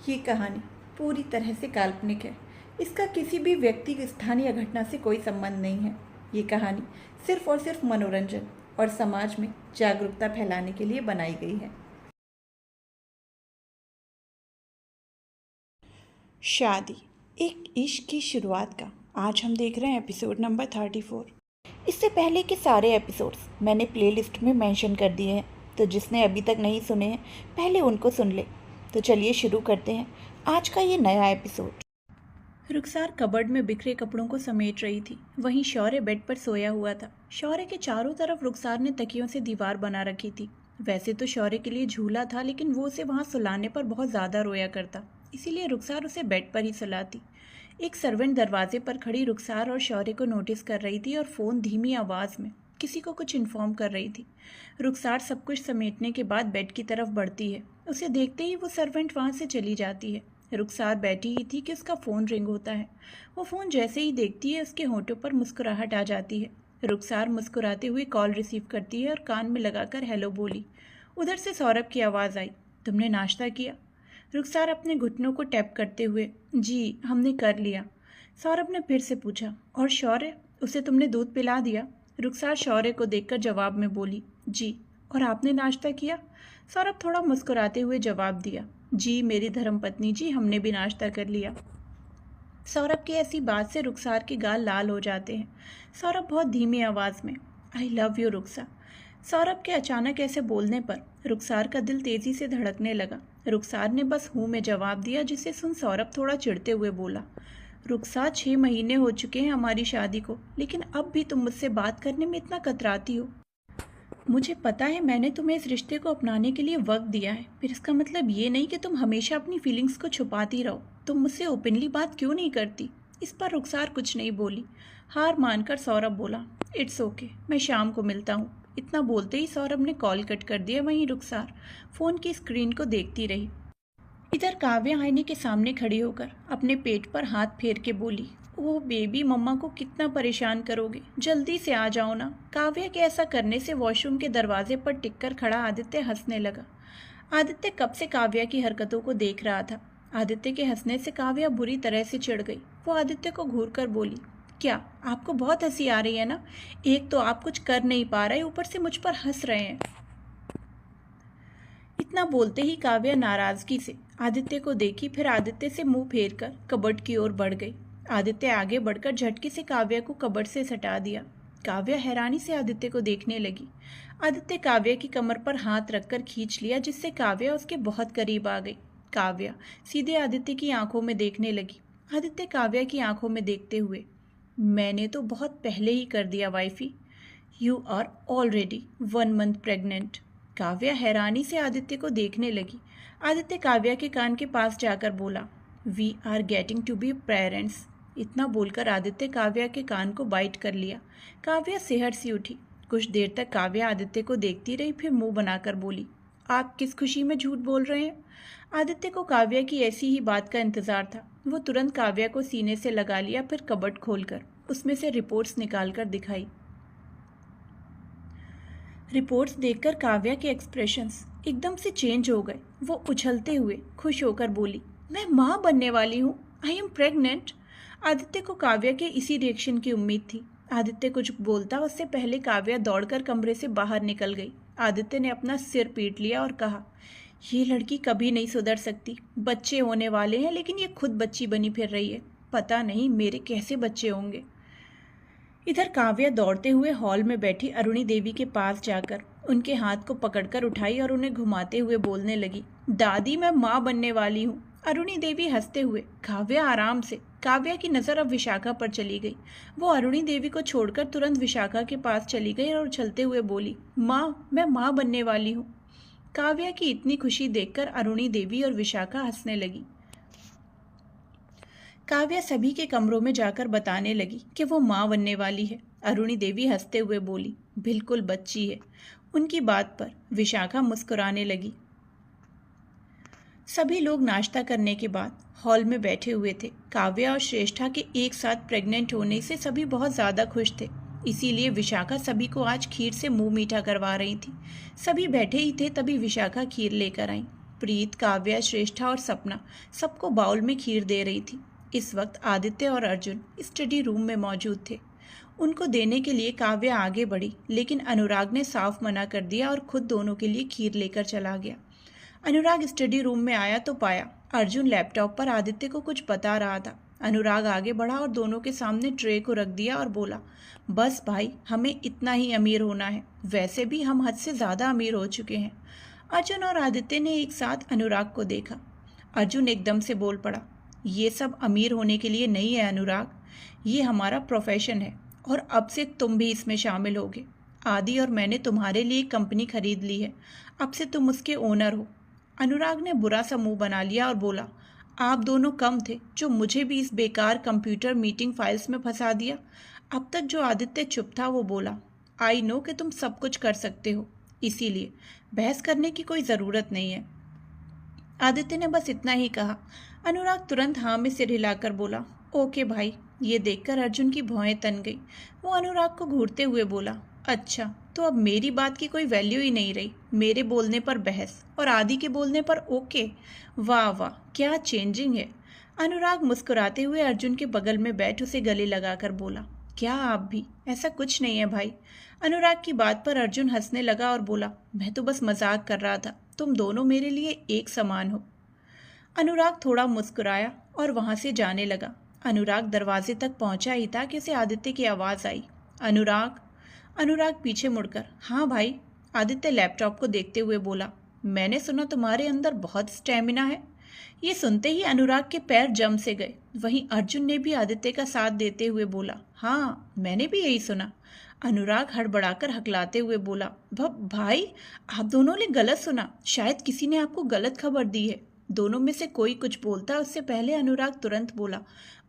ये कहानी पूरी तरह से काल्पनिक है। इसका किसी भी व्यक्ति, स्थान या घटना से कोई संबंध नहीं है। ये कहानी सिर्फ और सिर्फ मनोरंजन और समाज में जागरूकता फैलाने के लिए बनाई गई है। शादी, एक इश्क की शुरुआत का आज हम देख रहे हैं एपिसोड नंबर 34। इससे पहले के सारे एपिसोड्स मैंने प्लेलिस्ट में मेंशन कर दिए हैं, तो जिसने अभी तक नहीं सुने हैं पहले उनको सुन ले। तो चलिए शुरू करते हैं आज का ये नया एपिसोड। रुखसार कबर्ड में बिखरे कपड़ों को समेट रही थी। वहीं शौर्य बेड पर सोया हुआ था। शौर्य के चारों तरफ रुखसार ने तकियों से दीवार बना रखी थी। वैसे तो शौर्य के लिए झूला था, लेकिन वो उसे वहां सुलाने पर बहुत ज़्यादा रोया करता, इसीलिए रुखसार उसे बेड पर ही सुलाती। एक सर्वेंट दरवाजे पर खड़ी रुखसार और शौर्य को नोटिस कर रही थी और फ़ोन धीमी आवाज़ में किसी को कुछ इन्फॉर्म कर रही थी। रुखसार सब कुछ समेटने के बाद बेड की तरफ बढ़ती है। उसे देखते ही वो सर्वेंट वहाँ से चली जाती है। रुखसार बैठी ही थी कि उसका फ़ोन रिंग होता है। वो फ़ोन जैसे ही देखती है उसके होंठों पर मुस्कुराहट आ जाती है। रुखसार मुस्कुराते हुए कॉल रिसीव करती है और कान में लगाकर हेलो बोली। उधर से सौरभ की आवाज़ आई, तुमने नाश्ता किया? रुखसार अपने घुटनों को टैप करते हुए, जी हमने कर लिया। सौरभ ने फिर से पूछा, और शौर्य, उसे तुमने दूध पिला दिया? रुखसार शौर्य को देखकर जवाब में बोली, जी। और आपने नाश्ता किया? सौरभ थोड़ा मुस्कुराते हुए जवाब दिया, जी मेरी धर्मपत्नी जी, हमने भी नाश्ता कर लिया। सौरभ की ऐसी बात से रुखसार के गाल लाल हो जाते हैं। सौरभ बहुत धीमी आवाज़ में, आई लव यू रुखसार। सौरभ के अचानक ऐसे बोलने पर रुखसार का दिल तेज़ी से धड़कने लगा। रुखसार ने बस हूँ में जवाब दिया, जिसे सुन सौरभ थोड़ा चिढ़ते हुए बोला, रुखसार 6 महीने हो चुके हैं हमारी शादी को, लेकिन अब भी तुम मुझसे बात करने में इतना कतराती हो। मुझे पता है मैंने तुम्हें इस रिश्ते को अपनाने के लिए वक्त दिया है, फिर इसका मतलब ये नहीं कि तुम हमेशा अपनी फीलिंग्स को छुपाती रहो। तुम मुझसे ओपनली बात क्यों नहीं करती? इस पर रुखसार कुछ नहीं बोली। हार मानकर सौरभ बोला, इट्स ओके, मैं शाम को मिलता हूँ। इतना बोलते ही सौरभ ने कॉल कट कर दिया। वहीं रुखसार फ़ोन की स्क्रीन को देखती रही। इधर काव्या आईने के सामने खड़ी होकर अपने पेट पर हाथ फेर के बोली, ओह बेबी, मम्मा को कितना परेशान करोगे, जल्दी से आ जाओ ना। काव्या के ऐसा करने से वॉशरूम के दरवाजे पर टिककर खड़ा आदित्य हंसने लगा। आदित्य कब से काव्या की हरकतों को देख रहा था। आदित्य के हंसने से काव्या बुरी तरह से चिढ़ गई। वो आदित्य को घूर कर बोली, क्या आपको बहुत हंसी आ रही है ना? एक तो आप कुछ कर नहीं पा रहे, ऊपर से मुझ पर हंस रहे हैं। इतना बोलते ही काव्या नाराजगी से आदित्य को देखी, फिर आदित्य से मुंह फेर कर कबर्ड की ओर बढ़ गई। आदित्य आगे बढ़कर झटके से काव्या को कबर्ड से सटा दिया। काव्या हैरानी से आदित्य को देखने लगी। आदित्य काव्या की कमर पर हाथ रखकर खींच लिया, जिससे काव्या उसके बहुत करीब आ गई। काव्या सीधे आदित्य की आंखों में देखने लगी। आदित्य काव्या की आंखों में देखते हुए, मैंने तो बहुत पहले ही कर दिया wifey, you are already 1 month pregnant. Kavya हैरानी से आदित्य को देखने लगी। आदित्य काव्या के कान के पास जाकर बोला, we are getting to be parents. इतना बोलकर आदित्य काव्या के कान को बाइट कर लिया। काव्या सिहर सी उठी। कुछ देर तक काव्या आदित्य को देखती रही, फिर मुंह बनाकर बोली, आप किस खुशी में झूठ बोल रहे हैं? आदित्य को काव्या की ऐसी ही बात का इंतजार था। वो तुरंत काव्या को सीने से लगा लिया, फिर कबर्ड खोलकर उसमें से रिपोर्ट्स निकालकर दिखाई। रिपोर्ट्स देखकर काव्या के एक्सप्रेशंस एकदम से चेंज हो गए। वो उछलते हुए खुश होकर बोली, मैं माँ बनने वाली हूँ, आई एम प्रेग्नेंट। आदित्य को काव्या के इसी रिएक्शन की उम्मीद थी। आदित्य कुछ बोलता उससे पहले काव्या दौड़कर कमरे से बाहर निकल गई। आदित्य ने अपना सिर पीट लिया और कहा, ये लड़की कभी नहीं सुधर सकती। बच्चे होने वाले हैं, लेकिन ये खुद बच्ची बनी फिर रही है। पता नहीं मेरे कैसे बच्चे होंगे। इधर काव्या दौड़ते हुए हॉल में बैठी अरुणी देवी के पास जाकर उनके हाथ को पकड़कर उठाई और उन्हें घुमाते हुए बोलने लगी, दादी मैं माँ बनने वाली हूँ। अरुणी देवी हंसते हुए, काव्या आराम से। काव्या की नज़र अब विशाखा पर चली गई। वो अरुणी देवी को छोड़कर तुरंत विशाखा के पास चली गई और उछलते हुए बोली, माँ मैं माँ बनने वाली हूँ। काव्या की इतनी खुशी देखकर अरुणी देवी और विशाखा हंसने लगी। काव्या सभी के कमरों में जाकर बताने लगी कि वो माँ बनने वाली है। अरुणी देवी हंसते हुए बोली, बिल्कुल बच्ची है। उनकी बात पर विशाखा मुस्कुराने लगी। सभी लोग नाश्ता करने के बाद हॉल में बैठे हुए थे। काव्या और श्रेष्ठा के एक साथ प्रेग्नेंट होने से सभी बहुत ज़्यादा खुश थे, इसीलिए विशाखा सभी को आज खीर से मुंह मीठा करवा रही थी। सभी बैठे ही थे, तभी विशाखा खीर लेकर आई। प्रीत, काव्या, श्रेष्ठा और सपना सबको बाउल में खीर दे रही थी। इस वक्त आदित्य और अर्जुन स्टडी रूम में मौजूद थे। उनको देने के लिए काव्या आगे बढ़ी, लेकिन अनुराग ने साफ मना कर दिया और खुद दोनों के लिए खीर लेकर चला गया। अनुराग स्टडी रूम में आया तो पाया अर्जुन लैपटॉप पर आदित्य को कुछ बता रहा था। अनुराग आगे बढ़ा और दोनों के सामने ट्रे को रख दिया और बोला, बस भाई, हमें इतना ही अमीर होना है, वैसे भी हम हद से ज़्यादा अमीर हो चुके हैं। अर्जुन और आदित्य ने एक साथ अनुराग को देखा। अर्जुन एकदम से बोल पड़ा, ये सब अमीर होने के लिए नहीं है अनुराग, ये हमारा प्रोफेशन है और अब से तुम भी इसमें शामिल होगे। आदि और मैंने तुम्हारे लिए एक कंपनी खरीद ली है, अब से तुम उसके ओनर हो। अनुराग ने बुरा सा मुंह बना लिया और बोला, आप दोनों कम थे जो मुझे भी इस बेकार कंप्यूटर मीटिंग फाइल्स में फंसा दिया। अब तक जो आदित्य चुप था वो बोला, आई नो कि तुम सब कुछ कर सकते हो, इसीलिए बहस करने की कोई ज़रूरत नहीं है। आदित्य ने बस इतना ही कहा। अनुराग तुरंत हाँ में सिर हिलाकर बोला, ओके भाई। ये देखकर अर्जुन की भौहें तन गई। वो अनुराग को घूरते हुए बोला, अच्छा तो अब मेरी बात की कोई वैल्यू ही नहीं रही, मेरे बोलने पर बहस और आदि के बोलने पर ओके। वाह वाह, क्या चेंजिंग है। अनुराग मुस्कुराते हुए अर्जुन के बगल में बैठ उसे गले लगाकर बोला, क्या आप भी? ऐसा कुछ नहीं है भाई। अनुराग की बात पर अर्जुन हंसने लगा और बोला, मैं तो बस मजाक कर रहा था, तुम दोनों मेरे लिए एक समान हो। अनुराग थोड़ा मुस्कुराया और वहां से जाने लगा। अनुराग दरवाजे तक पहुंचा ही था कि उसे आदित्य की आवाज़ आई, अनुराग। अनुराग पीछे मुड़कर, हाँ भाई। आदित्य लैपटॉप को देखते हुए बोला, मैंने सुना तुम्हारे अंदर बहुत स्टेमिना है। ये सुनते ही अनुराग के पैर जम से गए। वहीं अर्जुन ने भी आदित्य का साथ देते हुए बोला, हाँ मैंने भी यही सुना। अनुराग हड़बड़ाकर हकलाते हुए बोला, भाई आप दोनों ने गलत सुना, शायद किसी ने आपको गलत खबर दी है। दोनों में से कोई कुछ बोलता उससे पहले अनुराग तुरंत बोला,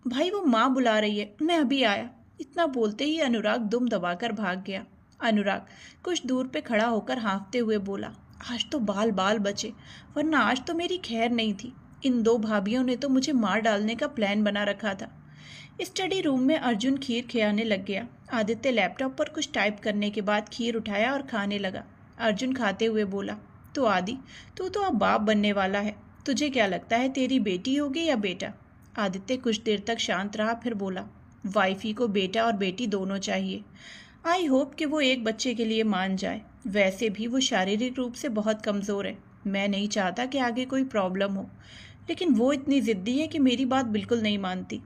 भाई वो माँ बुला रही है, मैं अभी आया। इतना बोलते ही अनुराग दुम दबाकर भाग गया। अनुराग कुछ दूर पे खड़ा होकर हाँफते हुए बोला, आज तो बाल बाल बचे, वरना आज तो मेरी खैर नहीं थी। इन दो भाभियों ने तो मुझे मार डालने का प्लान बना रखा था। स्टडी रूम में अर्जुन खीर खिलाने लग गया। आदित्य लैपटॉप पर कुछ टाइप करने के बाद खीर उठाया और खाने लगा। अर्जुन खाते हुए बोला, तो आदि, तू तो अब बाप बनने वाला है, तुझे क्या लगता है तेरी बेटी होगी या बेटा? आदित्य कुछ देर तक शांत रहा, फिर बोला, वाइफी को बेटा और बेटी दोनों चाहिए। आई होप कि वो एक बच्चे के लिए मान जाए। वैसे भी वो शारीरिक रूप से बहुत कमज़ोर है। मैं नहीं चाहता कि आगे कोई प्रॉब्लम हो, लेकिन वो इतनी ज़िद्दी है कि मेरी बात बिल्कुल नहीं मानती।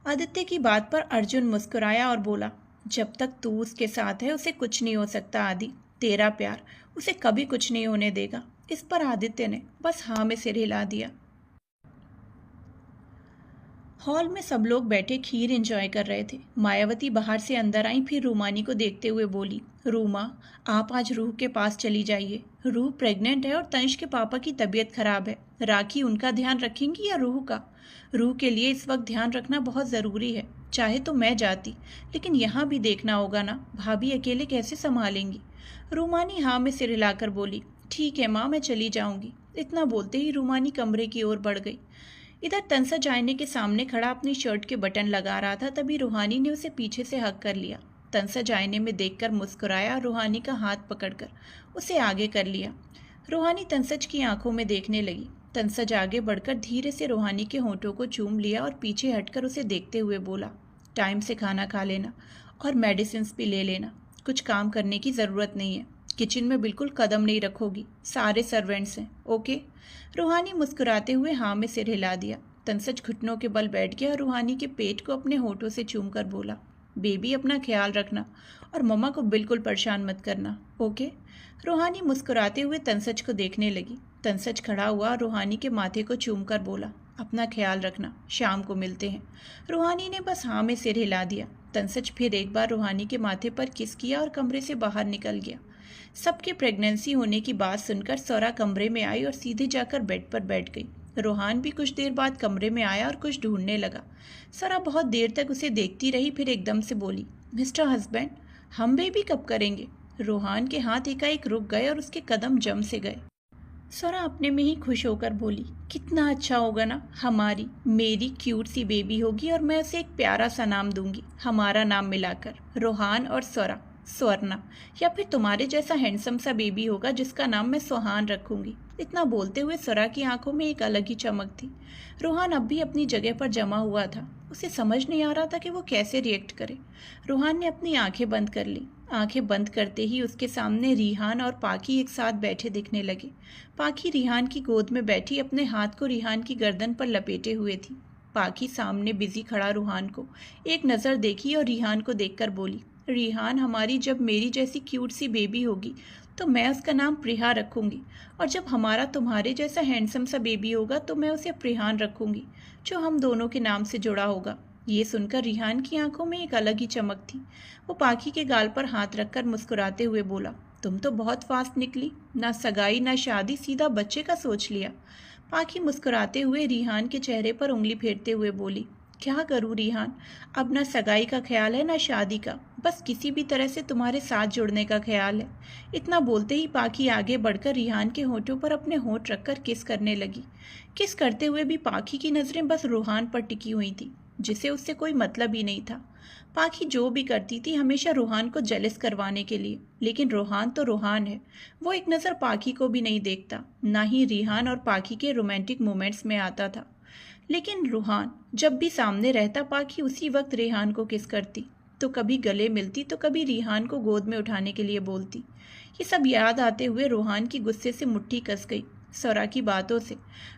आदित्य की बात पर अर्जुन मुस्कुराया और बोला, जब तक तू उसके साथ है उसे कुछ नहीं हो सकता आदि। तेरा प्यार उसे कभी कुछ नहीं होने देगा। इस पर आदित्य ने बस हाँ में सिर हिला दिया। हॉल में सब लोग बैठे खीर एंजॉय कर रहे थे। मायावती बाहर से अंदर आई, फिर रूमानी को देखते हुए बोली, रूमा आप आज रूह के पास चली जाइए। रूह प्रेग्नेंट है और तंश के पापा की तबीयत खराब है। राखी उनका ध्यान रखेंगी या रूह का? रूह के लिए इस वक्त ध्यान रखना बहुत ज़रूरी है। चाहे तो मैं जाती, लेकिन यहाँ भी देखना होगा ना, भाभी अकेले कैसे संभालेंगी? रूमानी हाँ में सिर हिलाकर बोली, ठीक है माँ, मैं चली जाऊँगी। इतना बोलते ही रूमानी कमरे की ओर बढ़ गई। इधर तंसज आईने के सामने खड़ा अपनी शर्ट के बटन लगा रहा था, तभी रूहानी ने उसे पीछे से हक कर लिया। तंसज आईने में देखकर मुस्कुराया और रूहानी का हाथ पकड़कर उसे आगे कर लिया। रूहानी तंसज की आंखों में देखने लगी। तंसज आगे बढ़कर धीरे से रूहानी के होंठों को चूम लिया और पीछे हटकर उसे देखते हुए बोला, टाइम से खाना खा लेना और मेडिसिन भी ले लेना। कुछ काम करने की ज़रूरत नहीं है। किचन में बिल्कुल कदम नहीं रखोगी, सारे सर्वेंट्स हैं, ओके? रूहानी मुस्कुराते हुए हाँ में सिर हिला दिया। तंसज घुटनों के बल बैठ गया और रूहानी के पेट को अपने होठों से चूमकर बोला, बेबी अपना ख्याल रखना और मम्मा को बिल्कुल परेशान मत करना, ओके? रूहानी मुस्कुराते हुए तंसज को देखने लगी। तंसज खड़ा हुआ और रूहानी के माथे को चूमकर बोला, अपना ख्याल रखना, शाम को मिलते हैं। रूहानी ने बस हाँ में सिर हिला दिया। तंसज फिर एक बार रूहानी के माथे पर किस किया और कमरे से बाहर निकल गया। सबके प्रेगनेंसी होने की बात सुनकर सौरा कमरे में आई और सीधे जाकर बेड पर बैठ गई। रोहान भी कुछ देर बाद कमरे में आया और कुछ ढूंढने लगा। सौरा बहुत देर तक उसे देखती रही, फिर एकदम से बोली, मिस्टर हस्बैंड, हम बेबी कब करेंगे? रोहान के हाथ एकाएक रुक गए और उसके कदम जम से गए। सौरा अपने में ही खुश होकर बोली, कितना अच्छा होगा ना, हमारी मेरी क्यूट सी बेबी होगी और मैं उसे एक प्यारा सा नाम दूंगी, हमारा नाम मिलाकर, रोहान और सौरा, स्वर्णा, या फिर तुम्हारे जैसा हैंडसम सा बेबी होगा जिसका नाम मैं सोहान रखूंगी। इतना बोलते हुए सरा की आंखों में एक अलग ही चमक थी। रूहान अब भी अपनी जगह पर जमा हुआ था। उसे समझ नहीं आ रहा था कि वो कैसे रिएक्ट करे। रूहान ने अपनी आंखें बंद कर ली। आंखें बंद करते ही उसके सामने रिहान और पाकी एक साथ बैठे दिखने लगे। पाकी रिहान की गोद में बैठी अपने हाथ को रिहान की गर्दन पर लपेटे हुए थी। पाकी सामने बिजी खड़ा रूहान को एक नज़र देखी और रिहान को देखकर बोली, रिहान, हमारी जब मेरी जैसी क्यूट सी बेबी होगी तो मैं उसका नाम प्रिया रखूंगी, और जब हमारा तुम्हारे जैसा हैंडसम सा बेबी होगा तो मैं उसे प्रिहान रखूंगी, जो हम दोनों के नाम से जुड़ा होगा। ये सुनकर रिहान की आंखों में एक अलग ही चमक थी। वो पाखी के गाल पर हाथ रखकर मुस्कुराते हुए बोला, तुम तो बहुत फास्ट निकली, ना सगाई ना शादी, सीधा बच्चे का सोच लिया। पाखी मुस्कुराते हुए रिहान के चेहरे पर उंगली फेरते हुए बोली, क्या करूँ रिहान, अब ना सगाई का ख्याल है ना शादी का, बस किसी भी तरह से तुम्हारे साथ जुड़ने का ख्याल है। इतना बोलते ही पाखी आगे बढ़कर रिहान के होठों पर अपने होठ रखकर किस करने लगी। किस करते हुए भी पाखी की नज़रें बस रूहान पर टिकी हुई थी, जिसे उससे कोई मतलब ही नहीं था। पाखी जो भी करती थी हमेशा रूहान को जेलस करवाने के लिए, लेकिन रूहान तो रूहान है। वो एक नज़र पाखी को भी नहीं देखता, ना ही रिहान और पाखी के रोमांटिक मोमेंट्स में आता था। लेकिन रूहान जब भी सामने रहता पाखी उसी वक्त रेहान को किस करती, तो कभी गले मिलती तो कभी रिहान को गोद में उठाने के लिए बोलती। ये सब याद आते हुए रूहान की गुस्से से मुट्ठी कस गई। सौरा की बातों से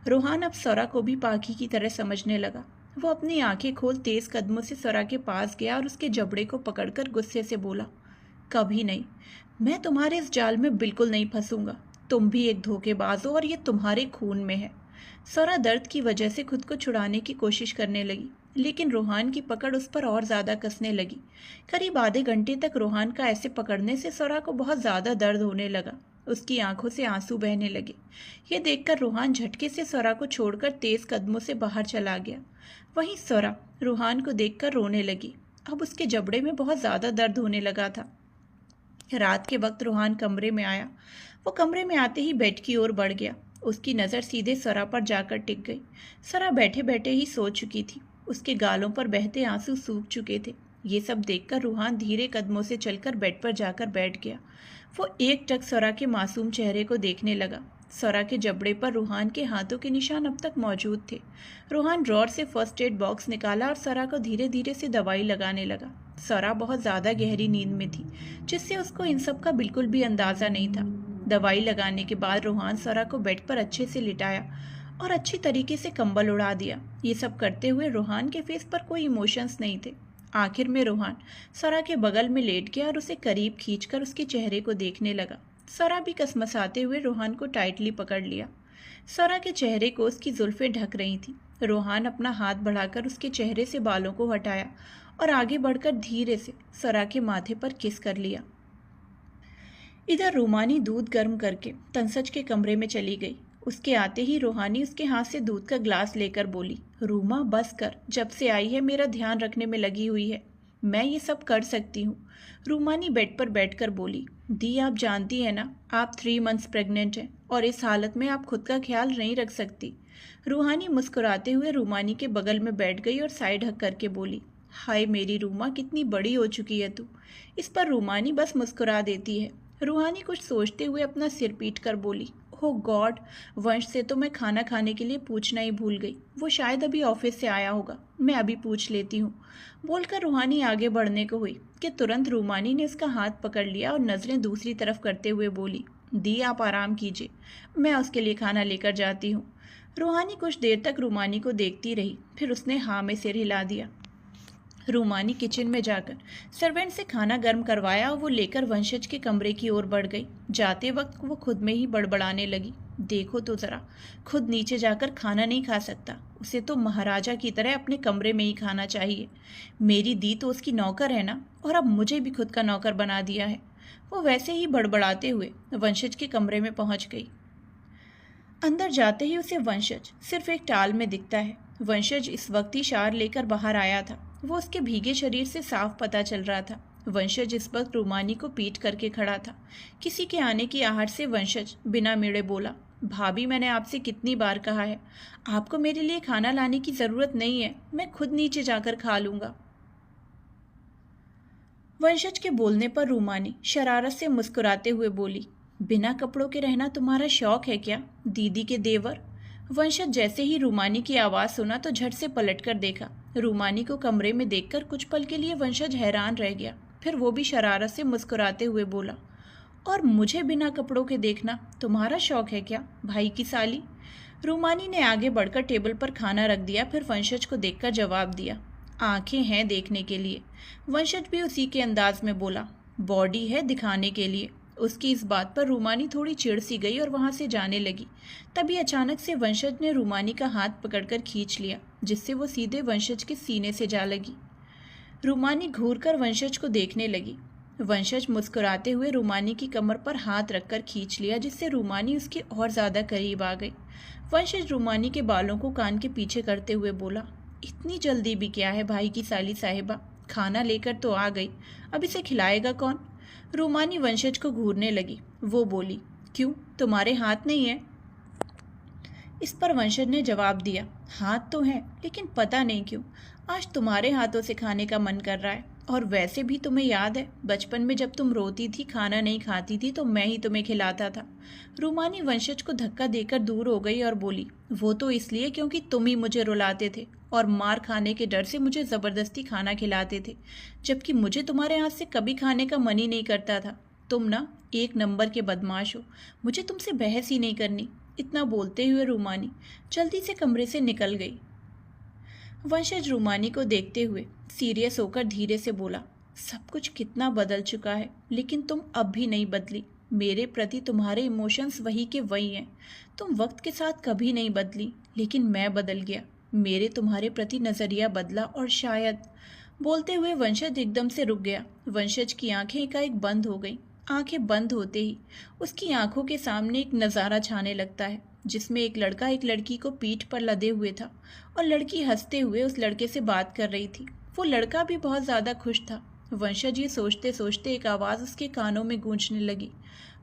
रूहान अब सौरा को भी पाखी की तरह समझने लगा। वो अपनी आंखें खोल तेज कदमों से सौरा के पास गया और उसके जबड़े को पकड़कर गुस्से से बोला, कभी नहीं, मैं तुम्हारे इस जाल में बिल्कुल नहीं फंसूंगा। तुम भी एक धोखेबाज हो और ये तुम्हारे खून में है। सौरा दर्द की वजह से खुद को छुड़ाने की कोशिश करने लगी, लेकिन रूहान की पकड़ उस पर और ज़्यादा कसने लगी। करीब आधे घंटे तक रूहान का ऐसे पकड़ने से सौरा को बहुत ज़्यादा दर्द होने लगा। उसकी आंखों से आंसू बहने लगे। ये देखकर रूहान झटके से सौरा को छोड़कर तेज कदमों से बाहर चला गया। वहीं सौरा रूहान को देखकर रोने लगी। अब उसके जबड़े में बहुत ज़्यादा दर्द होने लगा था। रात के वक्त रूहान कमरे में आया। वो कमरे में आते ही बेड की ओर बढ़ गया। उसकी नज़र सीधे सरा पर जाकर टिक गई। सरा बैठे बैठे ही सो चुकी थी। उसके गालों पर बहते आंसू सूख चुके थे। ये सब देखकर रूहान धीरे कदमों से चलकर बेड पर जाकर बैठ गया। वो एक टक सरा के मासूम चेहरे को देखने लगा। सरा के जबड़े पर रूहान के हाथों के निशान अब तक मौजूद थे। रूहान ड्रॉर से फर्स्ट एड बॉक्स निकाला और सरा को धीरे धीरे से दवाई लगाने लगा। सरा बहुत ज़्यादा गहरी नींद में थी, जिससे उसको इन सब का बिल्कुल भी अंदाज़ा नहीं था। दवाई लगाने के बाद रूहान सरा को बेड पर अच्छे से लिटाया और अच्छी तरीके से कंबल उड़ा दिया। ये सब करते हुए रूहान के फेस पर कोई इमोशंस नहीं थे। आखिर में रूहान सरा के बगल में लेट गया और उसे करीब खींचकर उसके चेहरे को देखने लगा। सरा भी कसमसाते हुए रूहान को टाइटली पकड़ लिया। सरा के चेहरे को उसकी जुल्फें ढक रही थी। रूहान अपना हाथ बढ़ाकर उसके चेहरे से बालों को हटाया और आगे बढ़कर धीरे से सरा के माथे पर किस कर लिया। इधर रूमानी दूध गर्म करके तनसज के कमरे में चली गई। उसके आते ही रूहानी उसके हाथ से दूध का ग्लास लेकर बोली, रूमा बस कर, जब से आई है मेरा ध्यान रखने में लगी हुई है, मैं ये सब कर सकती हूँ। रूमानी बेड पर बैठकर बोली, दी आप जानती हैं ना, आप 3 मंथ्स प्रेग्नेंट हैं और इस हालत में आप खुद का ख्याल नहीं रख सकती। रूहानी मुस्कुराते हुए रूमानी के बगल में बैठ गई और साइड हक करके बोली, हाय मेरी रूमा, कितनी बड़ी हो चुकी है तू। इस पर रूमानी बस मुस्कुरा देती है। रूहानी कुछ सोचते हुए अपना सिर पीट कर बोली, ओह गॉड, वंश से तो मैं खाना खाने के लिए पूछना ही भूल गई। वो शायद अभी ऑफिस से आया होगा, मैं अभी पूछ लेती हूँ। बोलकर रूहानी आगे बढ़ने को हुई कि तुरंत रूमानी ने उसका हाथ पकड़ लिया और नज़रें दूसरी तरफ करते हुए बोली, दी आप आराम कीजिए, मैं उसके लिए खाना लेकर जाती हूँ। रूहानी कुछ देर तक रूमानी को देखती रही, फिर उसने हाँ में सिर हिला दिया। रूमानी किचन में जाकर सर्वेंट से खाना गर्म करवाया और वो लेकर वंशज के कमरे की ओर बढ़ गई। जाते वक्त वो खुद में ही बड़बड़ाने लगी, देखो तो ज़रा, खुद नीचे जाकर खाना नहीं खा सकता, उसे तो महाराजा की तरह अपने कमरे में ही खाना चाहिए। मेरी दी तो उसकी नौकर है ना, और अब मुझे भी खुद का नौकर बना दिया है। वो वैसे ही बड़बड़ाते हुए वंशज के कमरे में पहुंच गई। अंदर जाते ही उसे वंशज सिर्फ एक टाल में दिखता है। वंशज इस वक्त ही शार लेकर बाहर आया था। वो उसके भीगे शरीर से साफ पता चल रहा था। वंशज इस वक्त रूमानी को पीट करके खड़ा था। किसी के आने की आहट से वंशज बिना मिड़े बोला, भाभी मैंने आपसे कितनी बार कहा है, आपको मेरे लिए खाना लाने की ज़रूरत नहीं है, मैं खुद नीचे जाकर खा लूँगा। वंशज के बोलने पर रूमानी शरारत से मुस्कुराते हुए बोली, बिना कपड़ों के रहना तुम्हारा शौक है क्या, दीदी के देवर? वंशज जैसे ही रूमानी की आवाज़ सुना तो झट से पलट कर देखा। रूमानी को कमरे में देखकर कुछ पल के लिए वंशज हैरान रह गया। फिर वो भी शरारत से मुस्कुराते हुए बोला, और मुझे बिना कपड़ों के देखना तुम्हारा शौक है क्या, भाई की साली? रूमानी ने आगे बढ़कर टेबल पर खाना रख दिया, फिर वंशज को देखकर जवाब दिया, आंखें हैं देखने के लिए। वंशज भी उसी के अंदाज में बोला, बॉडी है दिखाने के लिए। उसकी इस बात पर रूमानी थोड़ी चिढ़ सी गई और वहां से जाने लगी। तभी अचानक से वंशज ने रूमानी का हाथ पकड़कर खींच लिया, जिससे वो सीधे वंशज के सीने से जा लगी। रूमानी घूरकर वंशज को देखने लगी। वंशज मुस्कुराते हुए रूमानी की कमर पर हाथ रखकर खींच लिया, जिससे रूमानी उसके और ज़्यादा करीब आ गई। वंशज रूमानी के बालों को कान के पीछे करते हुए बोला, इतनी जल्दी भी क्या है भाई की साली साहिबा, खाना लेकर तो आ गई, अब इसे खिलाएगा कौन? रूमानी वंशज को घूरने लगी। वो बोली, क्यों, तुम्हारे हाथ नहीं है? इस पर वंशज ने जवाब दिया, हाथ तो है, लेकिन पता नहीं क्यों आज तुम्हारे हाथों से खाने का मन कर रहा है। और वैसे भी तुम्हें याद है, बचपन में जब तुम रोती थी, खाना नहीं खाती थी, तो मैं ही तुम्हें खिलाता था। रूमानी वंशज को धक्का देकर दूर हो गई और बोली, वो तो इसलिए क्योंकि तुम ही मुझे रुलाते थे और मार खाने के डर से मुझे ज़बरदस्ती खाना खिलाते थे, जबकि मुझे तुम्हारे हाथ से कभी खाने का मन ही नहीं करता था। तुम ना एक नंबर के बदमाश हो, मुझे तुमसे बहस ही नहीं करनी। इतना बोलते हुए रूमानी जल्दी से कमरे से निकल गई। वंशज रूमानी को देखते हुए सीरियस होकर धीरे से बोला, सब कुछ कितना बदल चुका है, लेकिन तुम अब भी नहीं बदली। मेरे प्रति तुम्हारे इमोशंस वही के वही हैं। तुम वक्त के साथ कभी नहीं बदली, लेकिन मैं बदल गया। मेरे तुम्हारे प्रति नज़रिया बदला और शायद। बोलते हुए वंशज एकदम से रुक गया। वंशज की आंखें एकाएक बंद हो गईं। आंखें बंद होते ही उसकी आंखों के सामने एक नज़ारा छाने लगता है, जिसमें एक लड़का एक लड़की को पीठ पर लदे हुए था और लड़की हंसते हुए उस लड़के से बात कर रही थी। वो लड़का भी बहुत ज़्यादा खुश था। वंशज ये सोचते सोचते एक आवाज़ उसके कानों में गूंजने लगी,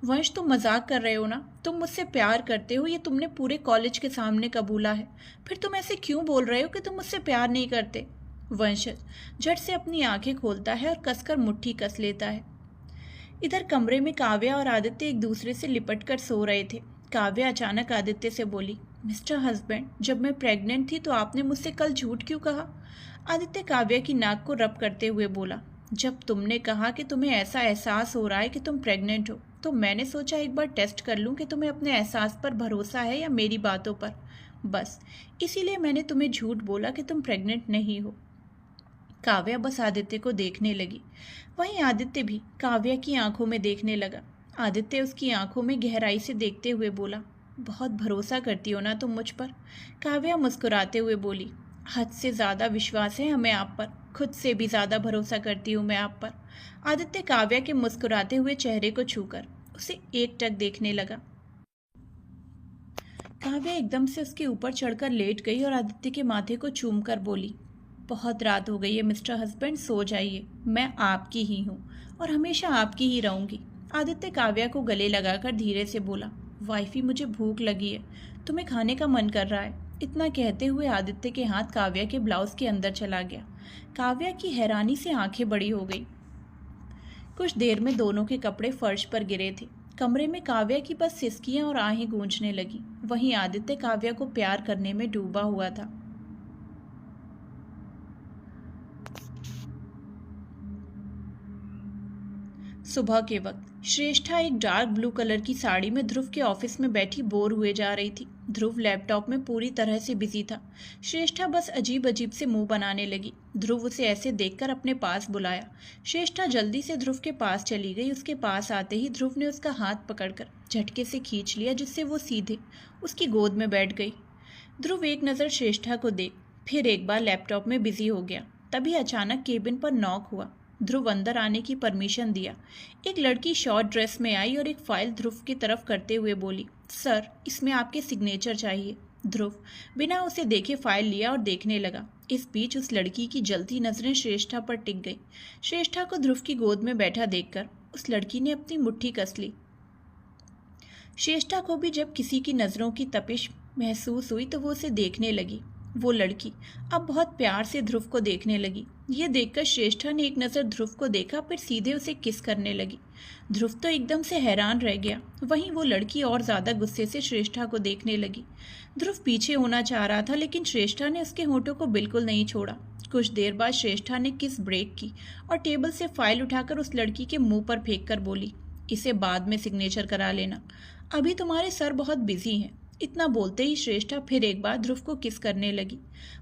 वंश तुम मजाक कर रहे हो ना, तुम मुझसे प्यार करते हो, ये तुमने पूरे कॉलेज के सामने कबूला है, फिर तुम ऐसे क्यों बोल रहे हो कि तुम मुझसे प्यार नहीं करते? वंशज झट से अपनी आंखें खोलता है और कसकर मुट्ठी कस लेता है। इधर कमरे में काव्या और आदित्य एक दूसरे से लिपट कर सो रहे थे। काव्या अचानक आदित्य से बोली, मिस्टर हस्बैंड, जब मैं प्रेग्नेंट थी तो आपने मुझसे कल झूठ क्यों कहा? आदित्य काव्या की नाक को रब करते हुए बोला, जब तुमने कहा कि तुम्हें ऐसा एहसास हो रहा है कि तुम प्रेग्नेंट हो, तो मैंने सोचा एक बार टेस्ट कर लूं कि तुम्हें अपने एहसास पर भरोसा है या मेरी बातों पर। बस इसीलिए मैंने तुम्हें झूठ बोला कि तुम प्रेग्नेंट नहीं हो। काव्या बस आदित्य को देखने लगी। वहीं आदित्य भी काव्या की आंखों में देखने लगा। आदित्य उसकी आंखों में गहराई से देखते हुए बोला, बहुत भरोसा करती हो ना तुम मुझ पर? काव्या मुस्कुराते हुए बोली, हद से ज़्यादा विश्वास है हमें आप पर, खुद से भी ज़्यादा भरोसा करती हूँ मैं आप पर। आदित्य काव्या के मुस्कुराते हुए चेहरे को छूकर उसे एकटक देखने लगा। काव्या एकदम से उसके ऊपर चढ़कर लेट गई और आदित्य के माथे को चूमकर बोली, बहुत रात हो गई है मिस्टर हस्बैंड, सो जाइए, मैं आपकी ही हूँ और हमेशा आपकी ही रहूँगी। आदित्य काव्या को गले लगाकर धीरे से बोला, वाइफी मुझे भूख लगी है, तुम्हें खाने का मन कर रहा है? इतना कहते हुए आदित्य के हाथ काव्या के ब्लाउज के अंदर चला गया। काव्या की हैरानी से आंखें बड़ी हो गई। कुछ देर में दोनों के कपड़े फर्श पर गिरे थे। कमरे में काव्या की बस सिसकियां और आहें गूंजने लगी। वहीं आदित्य काव्या को प्यार करने में डूबा हुआ था। सुबह के वक्त श्रेष्ठा एक डार्क ब्लू कलर की साड़ी में ध्रुव के ऑफिस में बैठी बोर हुए जा रही थी। ध्रुव लैपटॉप में पूरी तरह से बिजी था। श्रेष्ठा बस अजीब अजीब से मुंह बनाने लगी। ध्रुव उसे ऐसे देखकर अपने पास बुलाया। श्रेष्ठा जल्दी से ध्रुव के पास चली गई। उसके पास आते ही ध्रुव ने उसका हाथ पकड़कर झटके से खींच लिया, जिससे वो सीधे उसकी गोद में बैठ गई। ध्रुव एक नज़र श्रेष्ठा को देख फिर एक बार लैपटॉप में बिजी हो गया। तभी अचानक केबिन पर नॉक हुआ। ध्रुव अंदर आने की परमिशन दिया। एक लड़की शॉर्ट ड्रेस में आई और एक फाइल ध्रुव की तरफ करते हुए बोली, सर, इसमें आपके सिग्नेचर चाहिए। ध्रुव बिना उसे देखे फाइल लिया और देखने लगा। इस बीच उस लड़की की जलती नजरें श्रेष्ठा पर टिक गई। श्रेष्ठा को ध्रुव की गोद में बैठा देखकर उस लड़की ने अपनी मुट्ठी कस ली। श्रेष्ठा को भी जब किसी की नज़रों की तपिश महसूस हुई तो वो उसे देखने लगी। वो लड़की अब बहुत प्यार से ध्रुव को देखने लगी। ये देखकर श्रेष्ठा ने एक नज़र ध्रुव को देखा, फिर सीधे उसे किस करने लगी। ध्रुव तो एकदम से हैरान रह गया। वहीं वो लड़की और ज़्यादा गुस्से से श्रेष्ठा को देखने लगी। ध्रुव पीछे होना चाह रहा था, लेकिन श्रेष्ठा ने उसके होठों को बिल्कुल नहीं छोड़ा। कुछ देर बाद श्रेष्ठा ने किस ब्रेक की और टेबल से फाइल उठाकर उस लड़की के मुंह पर फेंक कर बोली, इसे बाद में सिग्नेचर करा लेना, अभी तुम्हारे सर बहुत बिजी हैं। इतना बोलते ही श्रेष्ठा फिर एक बार ध्रुव को किस करने लगी।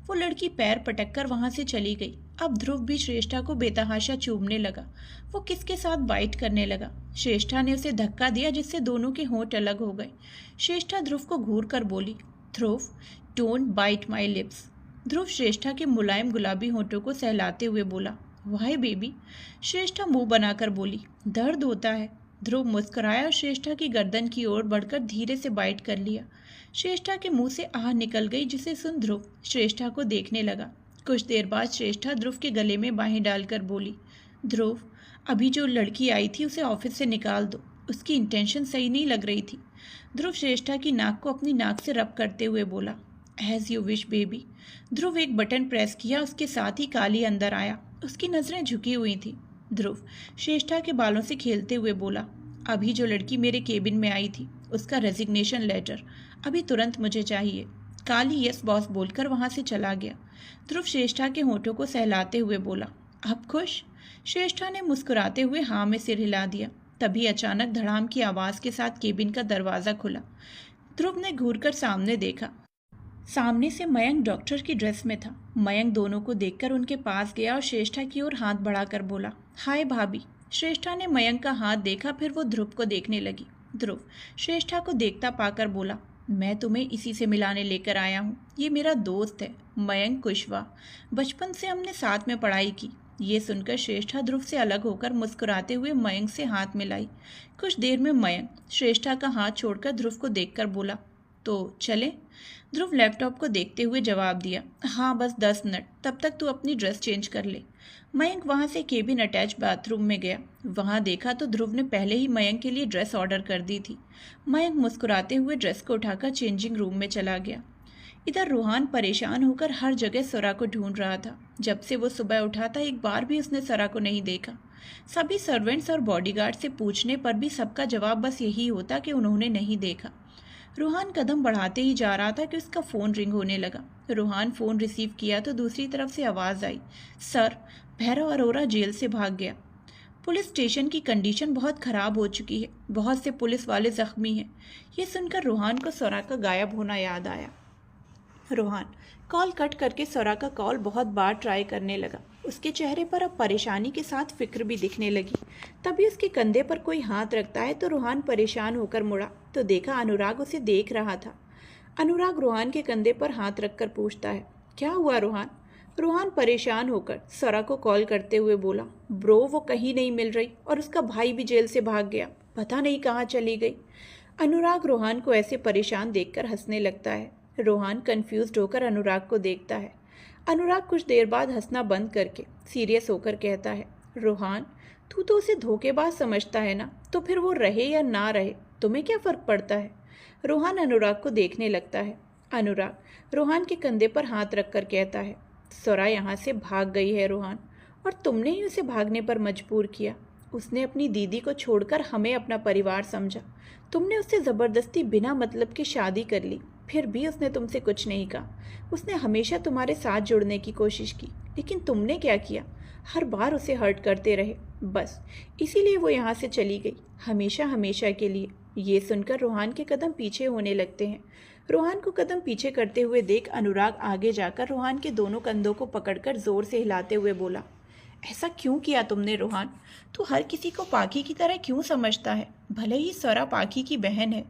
वो लड़की पैर पटक कर वहां से चली गई। अब ध्रुव भी श्रेष्ठा को बेतहाशा चूमने लगा। वो किस के साथ बाइट करने लगा। श्रेष्ठा ने उसे धक्का दिया, जिससे दोनों के होंठ अलग हो गए। श्रेष्ठा ध्रुव को घूर कर बोली, ध्रुव डोंट बाइट माई लिप्स। ध्रुव श्रेष्ठा के मुलायम गुलाबी होंठों को सहलाते हुए बोला, वाई बेबी। श्रेष्ठा मुंह बनाकर बोली, दर्द होता है। ध्रुव मुस्कुराया और श्रेष्ठा की गर्दन की ओर बढ़कर धीरे से बाइट कर लिया। श्रेष्ठा के मुंह से आह निकल गई, जिसे सुन ध्रुव श्रेष्ठा को देखने लगा। कुछ देर बाद श्रेष्ठा ध्रुव के गले में बाहें डालकर बोली, ध्रुव अभी जो लड़की आई थी उसे ऑफिस से निकाल दो, उसकी इंटेंशन सही नहीं लग रही थी। ध्रुव श्रेष्ठा की नाक को अपनी नाक से रब करते हुए बोला, एज यू विश बेबी। ध्रुव एक बटन प्रेस किया, उसके साथ ही काली अंदर आया। उसकी नज़रें झुकी हुई थी। ध्रुव श्रेष्ठा के बालों से खेलते हुए बोला, अभी जो लड़की मेरे केबिन में आई थी उसका रेजिग्नेशन लेटर अभी तुरंत मुझे चाहिए। काली यस बॉस बोलकर वहां से चला गया। ध्रुव श्रेष्ठा के होठों को सहलाते हुए बोला, अब खुश? श्रेष्ठा ने मुस्कुराते हुए हाँ में सिर हिला दिया। तभी अचानक धड़ाम की आवाज़ के साथ केबिन का दरवाज़ा खुला। ध्रुव ने घूरकर सामने देखा। सामने से मयंक डॉक्टर की ड्रेस में था। मयंक दोनों को देखकर उनके पास गया और श्रेष्ठा की ओर हाथ बढ़ाकर बोला, हाय भाभी। श्रेष्ठा ने मयंक का हाथ देखा, फिर वो ध्रुव को देखने लगी। ध्रुव श्रेष्ठा को देखता पाकर बोला, मैं तुम्हें इसी से मिलाने लेकर आया हूँ। ये मेरा दोस्त है, मयंक कुशवाहा। बचपन से हमने साथ में पढ़ाई की। ये सुनकर श्रेष्ठा ध्रुव से अलग होकर मुस्कुराते हुए मयंक से हाथ मिलाई। कुछ देर में मयंक श्रेष्ठा का हाथ छोड़कर ध्रुव को देखकर बोला, तो चले? ध्रुव लैपटॉप को देखते हुए जवाब दिया, हाँ बस 10 मिनट, तब तक तू अपनी ड्रेस चेंज कर ले। मयंक वहाँ से केबिन अटैच बाथरूम में गया। वहाँ देखा तो ध्रुव ने पहले ही मयंक के लिए ड्रेस ऑर्डर कर दी थी। मयंक मुस्कुराते हुए ड्रेस को उठाकर चेंजिंग रूम में चला गया। इधर रूहान परेशान होकर हर जगह सरा को ढूंढ रहा था। जब से वो सुबह उठा था, एक बार भी उसने सरा को नहीं देखा। सभी सर्वेंट्स और बॉडीगार्ड से पूछने पर भी सबका जवाब बस यही होता कि उन्होंने नहीं देखा। रूहान कदम बढ़ाते ही जा रहा था कि उसका फ़ोन रिंग होने लगा। रूहान फ़ोन रिसीव किया तो दूसरी तरफ से आवाज़ आई, सर भैरव अरोरा जेल से भाग गया। पुलिस स्टेशन की कंडीशन बहुत ख़राब हो चुकी है, बहुत से पुलिस वाले ज़ख्मी हैं। ये सुनकर रूहान को सरा का गायब होना याद आया। रूहान कॉल कट करके सरा का कॉल बहुत बार ट्राई करने लगा। उसके चेहरे पर अब परेशानी के साथ फिक्र भी दिखने लगी। तभी उसके कंधे पर कोई हाथ रखता है तो रूहान परेशान होकर मुड़ा तो देखा अनुराग उसे देख रहा था। अनुराग रूहान के कंधे पर हाथ रखकर पूछता है, क्या हुआ रूहान? रूहान परेशान होकर सरा को कॉल करते हुए बोला, ब्रो वो कहीं नहीं मिल रही और उसका भाई भी जेल से भाग गया, पता नहीं कहाँ चली गई। अनुराग रूहान को ऐसे परेशान देखकर हंसने लगता है। रूहान कंफ्यूज्ड होकर अनुराग को देखता है। अनुराग कुछ देर बाद हंसना बंद करके सीरियस होकर कहता है, रूहान तू तो उसे धोखेबाज समझता है ना, तो फिर वो रहे या ना रहे तुम्हें क्या फ़र्क पड़ता है? रूहान अनुराग को देखने लगता है। अनुराग रूहान के कंधे पर हाथ रखकर कहता है, सरा यहाँ से भाग गई है रूहान, और तुमने ही उसे भागने पर मजबूर किया। उसने अपनी दीदी को छोड़कर हमें अपना परिवार समझा। तुमने उससे ज़बरदस्ती बिना मतलब की शादी कर ली, फिर भी उसने तुमसे कुछ नहीं कहा। उसने हमेशा तुम्हारे साथ जुड़ने की कोशिश की, लेकिन तुमने क्या किया? हर बार उसे हर्ट करते रहे। बस इसीलिए वो यहाँ से चली गई, हमेशा हमेशा के लिए। ये सुनकर रूहान के कदम पीछे होने लगते हैं। रूहान को कदम पीछे करते हुए देख अनुराग आगे जाकर रूहान के दोनों कंधों को पकड़कर जोर से हिलाते हुए बोला, ऐसा क्यों किया तुमने रूहान? तू हर किसी को पाखी की तरह क्यों समझता है? भले ही सरा पाखी की बहन है,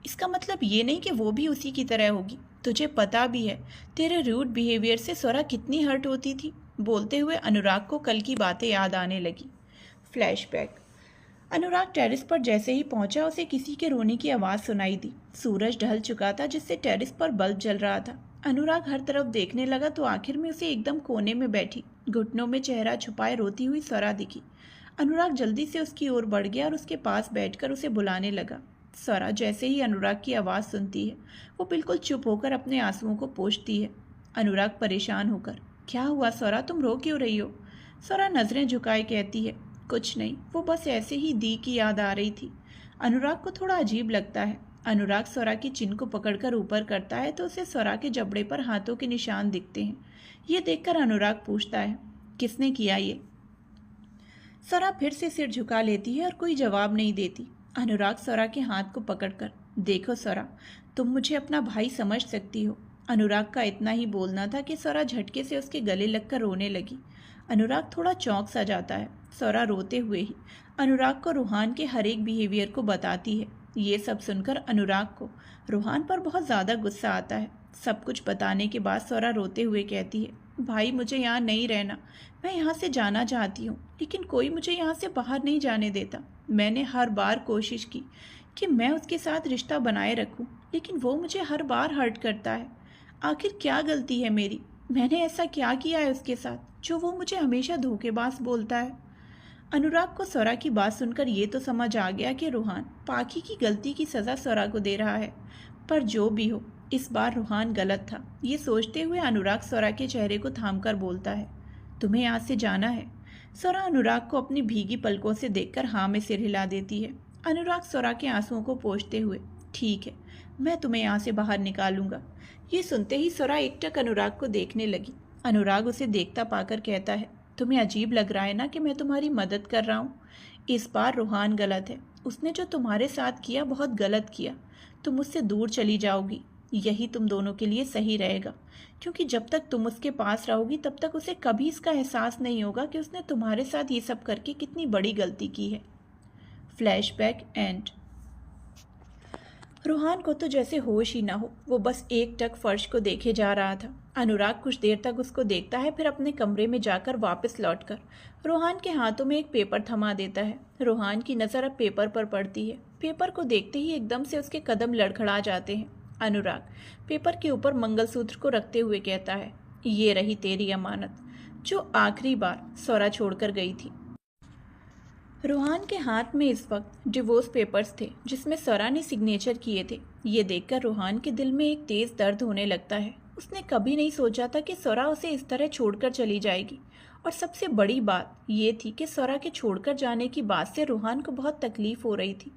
इसका मतलब ये नहीं कि वो भी उसी की तरह होगी। तुझे पता भी है तेरे रूड बिहेवियर से सरा कितनी हर्ट होती थी। बोलते हुए अनुराग को कल की बातें याद आने लगी। फ्लैशबैक। अनुराग टेरेस पर जैसे ही पहुंचा उसे किसी के रोने की आवाज़ सुनाई दी। सूरज ढल चुका था, जिससे टेरेस पर बल्ब जल रहा था। अनुराग हर तरफ देखने लगा तो आखिर में उसे एकदम कोने में बैठी घुटनों में चेहरा छुपाए रोती हुई सरा दिखी। अनुराग जल्दी से उसकी ओर बढ़ गया और उसके पास बैठकर उसे बुलाने लगा। सरा जैसे ही अनुराग की आवाज़ सुनती है वो बिल्कुल चुप होकर अपने आंसुओं को पोंछती है। अनुराग परेशान होकर, क्या हुआ स्वरा, तुम रो क्यों रही हो? स्वरा नजरें झुकाए कहती है, कुछ नहीं, वो बस ऐसे ही दी की याद आ रही थी। अनुराग को थोड़ा अजीब लगता है। अनुराग स्वरा की चिन को पकड़कर ऊपर करता है तो उसे स्वरा के जबड़े पर हाथों के निशान दिखते हैं। ये देखकर अनुराग पूछता है, किसने किया ये? स्वरा फिर से सिर झुका लेती है और कोई जवाब नहीं देती। अनुराग स्वरा के हाथ को पकड़कर, देखो स्वरा, तुम मुझे अपना भाई समझ सकती हो। अनुराग का इतना ही बोलना था कि स्वरा झटके से उसके गले लगकर रोने लगी। अनुराग थोड़ा चौंक सा जाता है। स्वरा रोते हुए ही अनुराग को रूहान के हर एक बिहेवियर को बताती है। ये सब सुनकर अनुराग को रूहान पर बहुत ज़्यादा गुस्सा आता है। सब कुछ बताने के बाद स्वरा रोते हुए कहती है, भाई मुझे यहाँ नहीं रहना, मैं यहाँ से जाना चाहती हूँ, लेकिन कोई मुझे यहाँ से बाहर नहीं जाने देता। मैंने हर बार कोशिश की कि मैं उसके साथ रिश्ता बनाए रखूँ, लेकिन वो मुझे हर बार हर्ट करता है। आखिर क्या गलती है मेरी? मैंने ऐसा क्या किया है उसके साथ जो वो मुझे हमेशा धोखेबाज बोलता है? अनुराग को स्वरा की बात सुनकर ये तो समझ आ गया कि रूहान पाखी की गलती की सज़ा स्वरा को दे रहा है, पर जो भी हो इस बार रूहान गलत था। ये सोचते हुए अनुराग स्वरा के चेहरे को थामकर बोलता है, तुम्हें यहाँ से जाना है? स्वरा अनुराग को अपनी भीगी पलकों से देखकर हाँ में सिर हिला देती है। अनुराग स्वरा के आंसुओं को पोंछते हुए, ठीक है, मैं तुम्हें यहाँ से बाहर निकालूंगा। ये सुनते ही स्वरा एकटक अनुराग को देखने लगी। अनुराग उसे देखता पाकर कहता है, तुम्हें अजीब लग रहा है ना कि मैं तुम्हारी मदद कर रहा हूँ? इस बार रूहान गलत है, उसने जो तुम्हारे साथ किया बहुत गलत किया। तुम उससे दूर चली जाओगी, यही तुम दोनों के लिए सही रहेगा, क्योंकि जब तक तुम उसके पास रहोगी तब तक उसे कभी इसका एहसास नहीं होगा कि उसने तुम्हारे साथ ये सब करके कितनी बड़ी गलती की है। Flashback and. रूहान को तो जैसे होश ही ना हो, वो बस एक टक फर्श को देखे जा रहा था। अनुराग कुछ देर तक उसको देखता है, फिर अपने कमरे में जाकर वापस लौटकर रूहान के हाथों में एक पेपर थमा देता है। रूहान की नज़र अब पेपर पर पड़ती है। पेपर को देखते ही एकदम से उसके कदम लड़खड़ा जाते हैं। अनुराग पेपर के ऊपर मंगलसूत्र को रखते हुए कहता है, ये रही तेरी अमानत, जो आखिरी बार स्वरा छोड़कर गई थी। रूहान के हाथ में इस वक्त डिवोर्स पेपर्स थे जिसमें स्वरा ने सिग्नेचर किए थे। ये देखकर रूहान के दिल में एक तेज दर्द होने लगता है। उसने कभी नहीं सोचा था कि स्वरा उसे इस तरह छोड़कर चली जाएगी, और सबसे बड़ी बात ये थी कि स्वरा के छोड़कर जाने की बात से रूहान को बहुत तकलीफ हो रही थी।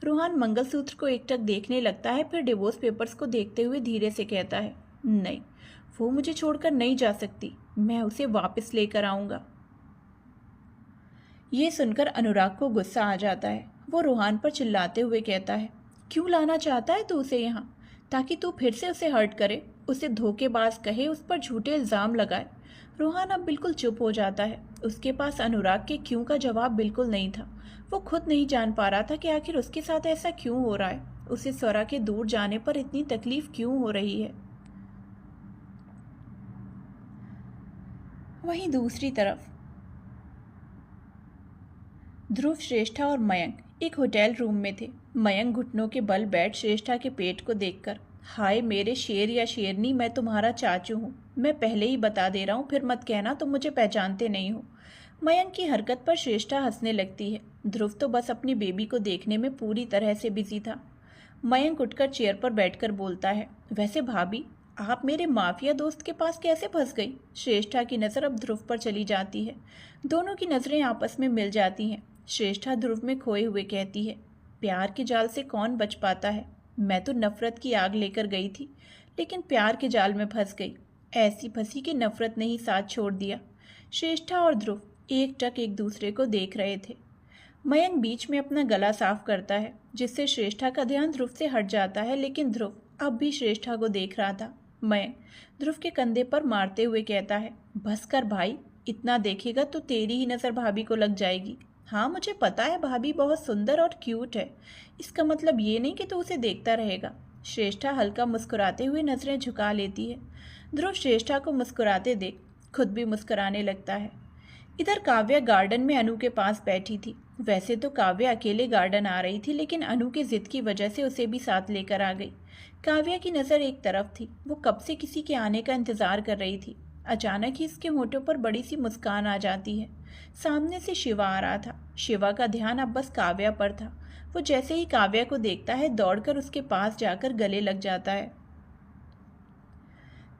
रूहान मंगलसूत्र को एकटक देखने लगता है, फिर डिवोर्स पेपर्स को देखते हुए धीरे से कहता है, नहीं, वो मुझे छोड़कर नहीं जा सकती, मैं उसे वापस लेकर आऊँगा। ये सुनकर अनुराग को गुस्सा आ जाता है। वो रूहान पर चिल्लाते हुए कहता है, क्यों लाना चाहता है तू उसे यहाँ? ताकि तू फिर से उसे हर्ट करे, उसे धोखेबाज कहे, उस पर झूठे इल्ज़ाम लगाए। रूहान अब बिल्कुल चुप हो जाता है। उसके पास अनुराग के क्यों का जवाब बिल्कुल नहीं था। वो खुद नहीं जान पा रहा था कि आखिर उसके साथ ऐसा क्यों हो रहा है। उसे स्वरा के दूर जाने पर इतनी तकलीफ क्यों हो रही है। वहीं दूसरी तरफ ध्रुव, श्रेष्ठा और मयंक एक होटल रूम में थे। मयंक घुटनों के बल बैठ श्रेष्ठा के पेट को देखकर, हाय मेरे शेर या शेरनी, मैं तुम्हारा चाचू हूँ, मैं पहले ही बता दे रहा हूँ, फिर मत कहना तुम मुझे पहचानते नहीं हो। मयंक की हरकत पर श्रेष्ठा हंसने लगती है। ध्रुव तो बस अपनी बेबी को देखने में पूरी तरह से बिजी था। मयंक उठकर चेयर पर बैठकर बोलता है, वैसे भाभी, आप मेरे माफिया दोस्त के पास कैसे फंस गई? श्रेष्ठा की नज़र अब ध्रुव पर चली जाती है। दोनों की नज़रें आपस में मिल जाती हैं। श्रेष्ठा ध्रुव में खोए हुए कहती है, प्यार के जाल से कौन बच पाता है? मैं तो नफरत की आग लेकर गई थी, लेकिन प्यार के जाल में फंस गई। ऐसी फंसी कि नफरत ने ही साथ छोड़ दिया। श्रेष्ठा और ध्रुव एक टक एक दूसरे को देख रहे थे। मयंक बीच में अपना गला साफ करता है, जिससे श्रेष्ठा का ध्यान ध्रुव से हट जाता है, लेकिन ध्रुव अब भी श्रेष्ठा को देख रहा था। मयंक ध्रुव के कंधे पर मारते हुए कहता है, बस कर भाई, इतना देखेगा तो तेरी ही नज़र भाभी को लग जाएगी। हाँ मुझे पता है भाभी बहुत सुंदर और क्यूट है, इसका मतलब ये नहीं कि तू उसे देखता रहेगा। श्रेष्ठा हल्का मुस्कुराते हुए नज़रें झुका लेती है। ध्रुव श्रेष्ठा को मुस्कुराते देख खुद भी मुस्कुराने लगता है। इधर काव्या गार्डन में अनु के पास बैठी थी। वैसे तो काव्या अकेले गार्डन आ रही थी, लेकिन अनु के जिद की वजह से उसे भी साथ लेकर आ गई। काव्या की नज़र एक तरफ थी, वो कब से किसी के आने का इंतज़ार कर रही थी। अचानक ही इसके होठों पर बड़ी सी मुस्कान आ जाती है। सामने से शिवा आ रहा था। शिवा का ध्यान अब बस काव्या पर था। वो जैसे ही काव्या को देखता है दौड़कर उसके पास जाकर गले लग जाता है।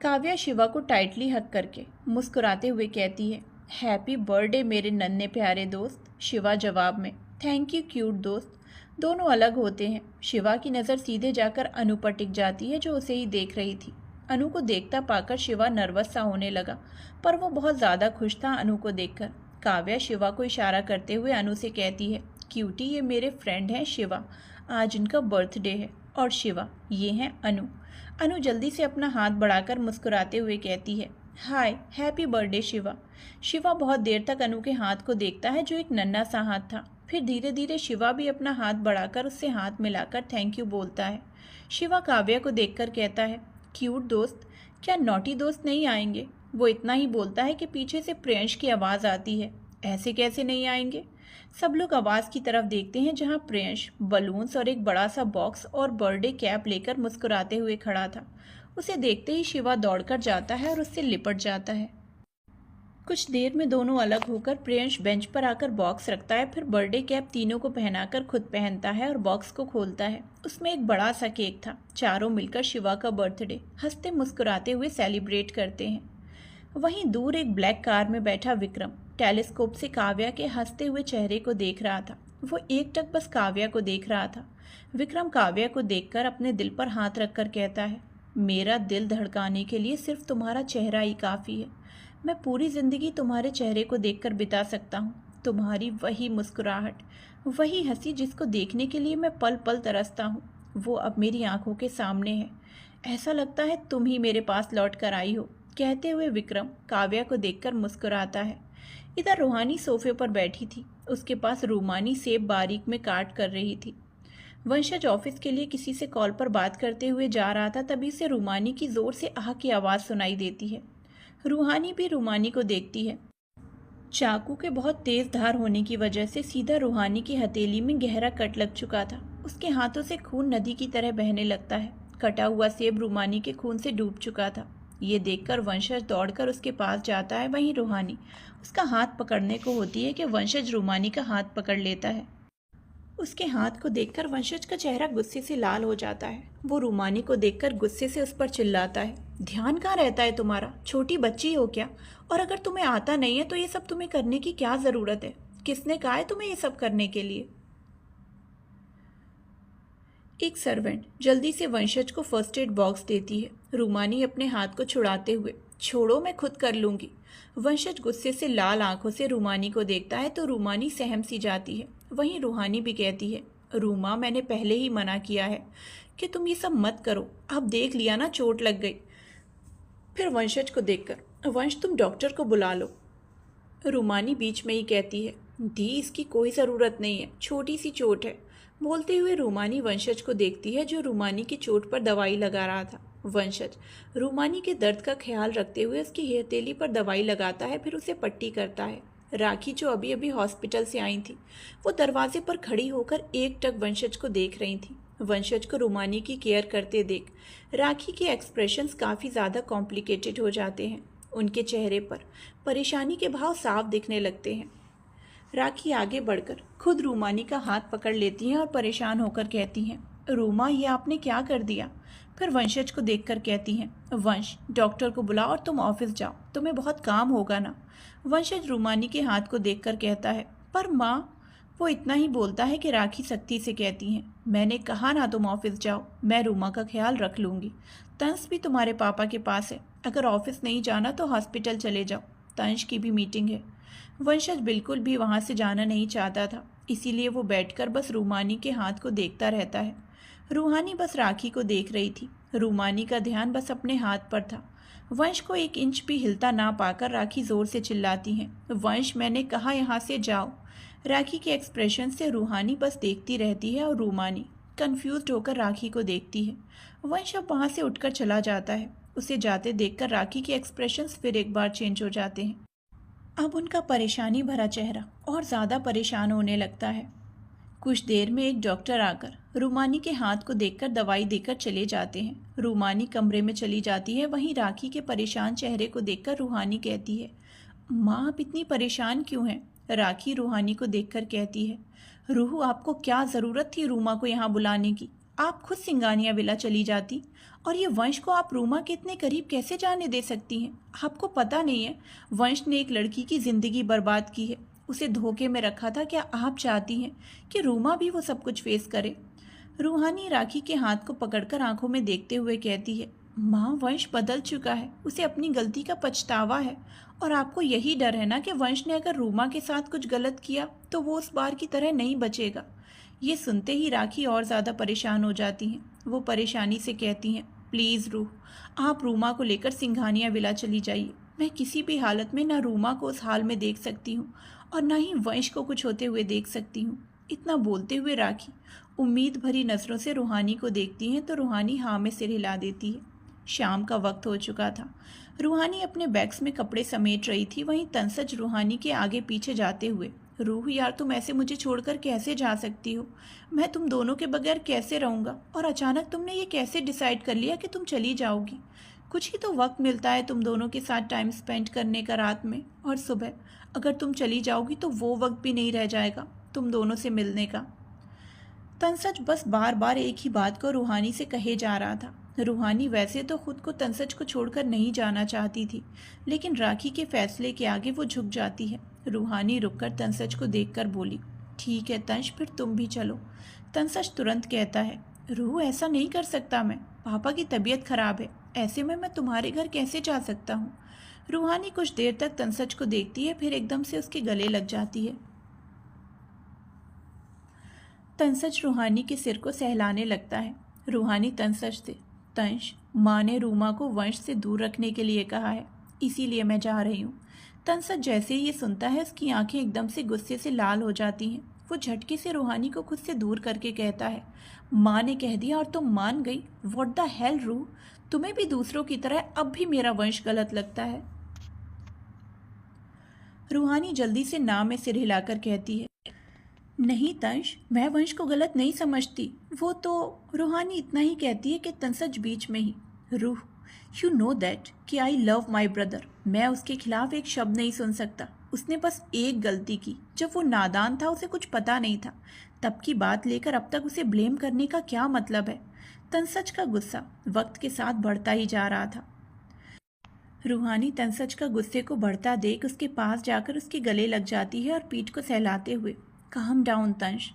काव्या शिवा को टाइटली हग करके मुस्कुराते हुए कहती है, हैप्पी बर्थडे मेरे नन्हे प्यारे दोस्त। शिवा जवाब में, थैंक यू क्यूट दोस्त। दोनों अलग होते हैं। शिवा की नज़र सीधे जाकर अनु पर टिक जाती है, जो उसे ही देख रही थी। अनु को देखता पाकर शिवा नर्वस सा होने लगा, पर वो बहुत ज़्यादा खुश था अनु को देखकर। काव्या शिवा को इशारा करते हुए अनु से कहती है, क्यूटी ये मेरे फ्रेंड हैं शिवा, आज इनका बर्थडे है। और शिवा, ये हैं अनु। अनु जल्दी से अपना हाथ बढ़ाकर मुस्कुराते हुए कहती है, hi happy birthday Shiva. Shiva बहुत देर तक अनु के हाथ को देखता है, जो एक नन्हा सा हाथ था। फिर धीरे धीरे शिवा भी अपना हाथ बढ़ाकर उससे हाथ मिलाकर थैंक यू बोलता है। शिवा काव्या को देखकर कहता है, क्यूट दोस्त, क्या नॉटी दोस्त नहीं आएंगे? वो इतना ही बोलता है कि पीछे से प्रियंश की आवाज़ आती है, ऐसे कैसे नहीं आएंगे? सब लोग आवाज़ की तरफ देखते हैं, जहां प्रियंश बलून्स और एक बड़ा सा बॉक्स और बर्थडे कैप लेकर मुस्कुराते हुए खड़ा था। उसे देखते ही शिवा दौड़कर जाता है और उससे लिपट जाता है। कुछ देर में दोनों अलग होकर प्रियंश बेंच पर आकर बॉक्स रखता है, फिर बर्थडे कैप तीनों को पहनाकर खुद पहनता है और बॉक्स को खोलता है। उसमें एक बड़ा सा केक था। चारों मिलकर शिवा का बर्थडे हंसते मुस्कुराते हुए सेलिब्रेट करते हैं। वहीं दूर एक ब्लैक कार में बैठा विक्रम टेलीस्कोप से काव्या के हंसते हुए चेहरे को देख रहा था। वो एकटक बस काव्या को देख रहा था। विक्रम काव्या को देखकर अपने दिल पर हाथ रखकर कहता है, मेरा दिल धड़काने के लिए सिर्फ तुम्हारा चेहरा ही काफ़ी है। मैं पूरी ज़िंदगी तुम्हारे चेहरे को देखकर बिता सकता हूँ। तुम्हारी वही मुस्कुराहट, वही हंसी जिसको देखने के लिए मैं पल पल तरसता हूँ, वो अब मेरी आंखों के सामने है। ऐसा लगता है तुम ही मेरे पास लौट कर आई हो। कहते हुए विक्रम काव्या को देखकर मुस्कुराता है। इधर रूहानी सोफे पर बैठी थी। उसके पास रूमानी सेब बारीक में काट कर रही थी। वंशज ऑफिस के लिए किसी से कॉल पर बात करते हुए जा रहा था, तभी से रूमानी की जोर से आह की आवाज़ सुनाई देती है। रूहानी भी रूमानी को देखती है। चाकू के बहुत तेज धार होने की वजह से सीधा रूहानी की हथेली में गहरा कट लग चुका था। उसके हाथों से खून नदी की तरह बहने लगता है। कटा हुआ सेब रूमानी के खून से डूब चुका था। ये देखकर वंशज दौड़कर उसके पास जाता है। वहीं रूहानी उसका हाथ पकड़ने को होती है कि वंशज रूमानी का हाथ पकड़ लेता है। उसके हाथ को देखकर वंशज का चेहरा गुस्से से लाल हो जाता है। वो रूमानी को देखकर गुस्से से उस पर चिल्लाता है, ध्यान कहाँ रहता है तुम्हारा? छोटी बच्ची हो क्या? और अगर तुम्हें आता नहीं है तो ये सब तुम्हें करने की क्या ज़रूरत है? किसने कहा है तुम्हें ये सब करने के लिए? एक सर्वेंट जल्दी से वंशज को फर्स्ट एड बॉक्स देती है। रूमानी अपने हाथ को छुड़ाते हुए, छोड़ो मैं खुद कर लूँगी। वंशज गुस्से से लाल आंखों से रूमानी को देखता है तो रूमानी सहम सी जाती है। वहीं रूहानी भी कहती है, रूमा मैंने पहले ही मना किया है कि तुम ये सब मत करो। अब देख लिया ना, चोट लग गई। फिर वंशज को देखकर, वंश तुम डॉक्टर को बुला लो। रूमानी बीच में ही कहती है, दी इसकी कोई ज़रूरत नहीं है, छोटी सी चोट है। बोलते हुए रूमानी वंशज को देखती है, जो रूमानी की चोट पर दवाई लगा रहा था। वंशज रूमानी के दर्द का ख्याल रखते हुए उसकी हथेली पर दवाई लगाता है, फिर उसे पट्टी करता है। राखी जो अभी अभी हॉस्पिटल से आई थी, वो दरवाजे पर खड़ी होकर एकटक वंशज को देख रही थी। वंशज को रूमानी की केयर करते देख राखी के एक्सप्रेशंस काफ़ी ज़्यादा कॉम्प्लिकेटेड हो जाते हैं। उनके चेहरे पर परेशानी के भाव साफ दिखने लगते हैं। राखी आगे बढ़कर खुद रूमानी का हाथ पकड़ लेती हैं और परेशान होकर कहती हैं, रूमा ये आपने क्या कर दिया? फिर वंशज को देखकर कहती हैं, वंश डॉक्टर को बुलाओ और तुम ऑफिस जाओ, तुम्हें बहुत काम होगा ना। वंशज रूमानी के हाथ को देखकर कहता है, पर माँ। वो इतना ही बोलता है कि राखी सख्ती से कहती हैं, मैंने कहा ना तुम ऑफिस जाओ, मैं रूमा का ख्याल रख लूँगी। तंस भी तुम्हारे पापा के पास है, अगर ऑफिस नहीं जाना तो हॉस्पिटल चले जाओ, तंश की भी मीटिंग है। वंशज बिल्कुल भी वहाँ से जाना नहीं चाहता था, इसीलिए वो बैठकर बस रूमानी के हाथ को देखता रहता है। रूहानी बस राखी को देख रही थी। रूमानी का ध्यान बस अपने हाथ पर था। वंश को एक इंच भी हिलता ना पाकर राखी जोर से चिल्लाती हैं, वंश मैंने कहा यहाँ से जाओ। राखी के एक्सप्रेशन से रूहानी बस देखती रहती है और रूमानी कंफ्यूज्ड होकर राखी को देखती है। वंश अब वहाँ से उठकर चला जाता है। उसे जाते देखकर राखी के एक्सप्रेशंस फिर एक बार चेंज हो जाते हैं। अब उनका परेशानी भरा चेहरा और ज़्यादा परेशान होने लगता है। कुछ देर में एक डॉक्टर आकर रूमानी के हाथ को देखकर दवाई देकर चले जाते हैं। रूमानी कमरे में चली जाती है। वहीं राखी के परेशान चेहरे को देखकर रूहानी कहती है, माँ आप इतनी परेशान क्यों हैं? राखी रूहानी को देखकर कहती है, रूह आपको क्या ज़रूरत थी रूमा को यहाँ बुलाने की? आप खुद सिंगानिया विला चली जाती और ये वंश को आप रूमा के इतने करीब कैसे जाने दे सकती हैं? आपको पता नहीं है वंश ने एक लड़की की ज़िंदगी बर्बाद की है, उसे धोखे में रखा था। क्या आप चाहती हैं कि रूमा भी वो सब कुछ फेस करे? रूहानी राखी के हाथ को पकड़कर आंखों में देखते हुए कहती है, माँ, वंश बदल चुका है, उसे अपनी गलती का पछतावा है। और आपको यही डर है ना कि वंश ने अगर रूमा के साथ कुछ गलत किया तो वो उस बार की तरह नहीं बचेगा। ये सुनते ही राखी और ज़्यादा परेशान हो जाती हैं। वो परेशानी से कहती हैं, प्लीज़ रूह, आप रूमा को लेकर सिंघानिया विला चली जाइए। मैं किसी भी हालत में ना रूमा को उस हाल में देख सकती हूँ और ना ही वंश को कुछ होते हुए देख सकती हूँ। इतना बोलते हुए राखी उम्मीद भरी नज़रों से रूहानी को देखती हैं तो रूहानी हाँ में सिर हिला देती है। शाम का वक्त हो चुका था। रूहानी अपने बैग्स में कपड़े समेट रही थी, वहीं तनसज रूहानी के आगे पीछे जाते हुए, रूह यार, तुम ऐसे मुझे छोड़कर कैसे जा सकती हो? मैं तुम दोनों के बगैर कैसे रहूँगा? और अचानक तुमने ये कैसे डिसाइड कर लिया कि तुम चली जाओगी? कुछ ही तो वक्त मिलता है तुम दोनों के साथ टाइम स्पेंड करने का रात में, और सुबह अगर तुम चली जाओगी तो वो वक्त भी नहीं रह जाएगा तुम दोनों से मिलने का। तनसज बस बार बार एक ही बात को रूहानी से कहे जा रहा था। रूहानी वैसे तो खुद को तनसज को छोड़कर नहीं जाना चाहती थी, लेकिन राखी के फैसले के आगे वो झुक जाती है। रूहानी रुककर तनसज को देखकर बोली, ठीक है तंश, फिर तुम भी चलो। तनसज तुरंत कहता है, रूह ऐसा नहीं कर सकता मैं, पापा की तबीयत खराब है, ऐसे में मैं तुम्हारे घर कैसे जा सकता हूँ? रूहानी कुछ देर तक तनसज को देखती है, फिर एकदम से उसके गले लग जाती है। तनसज रूहानी के सिर को सहलाने लगता है। रूहानी तनसज से, तंश, माँ ने रूमा को वंश से दूर रखने के लिए कहा है, इसीलिए मैं जा रही हूँ। तनसज जैसे ही ये सुनता है उसकी आंखें एकदम से गुस्से से लाल हो जाती हैं। वो झटके से रूहानी को खुद से दूर करके कहता है, माँ ने कह दिया और तुम मान गई? व्हाट द हेल रूह, तुम्हें भी दूसरों की तरह अब भी मेरा वंश गलत लगता है? रूहानी जल्दी से ना में सिर हिलाकर कहती है, नहीं तंश, मैं वंश को गलत नहीं समझती, वो तो। रूहानी इतना ही कहती है कि तनसज बीच में ही, रूह, यू नो दैट कि आई लव माई ब्रदर, मैं उसके खिलाफ एक शब्द नहीं सुन सकता। उसने बस एक गलती की, जब वो नादान था, उसे कुछ पता नहीं था। तब की बात लेकर अब तक उसे ब्लेम करने का क्या मतलब है? तनसज का गुस्सा वक्त के साथ बढ़ता ही जा रहा था। रूहानी तनसज का गुस्से को बढ़ता देख उसके पास जाकर उसके गले लग जाती है और पीठ को सहलाते हुए, काम डाउन तंश।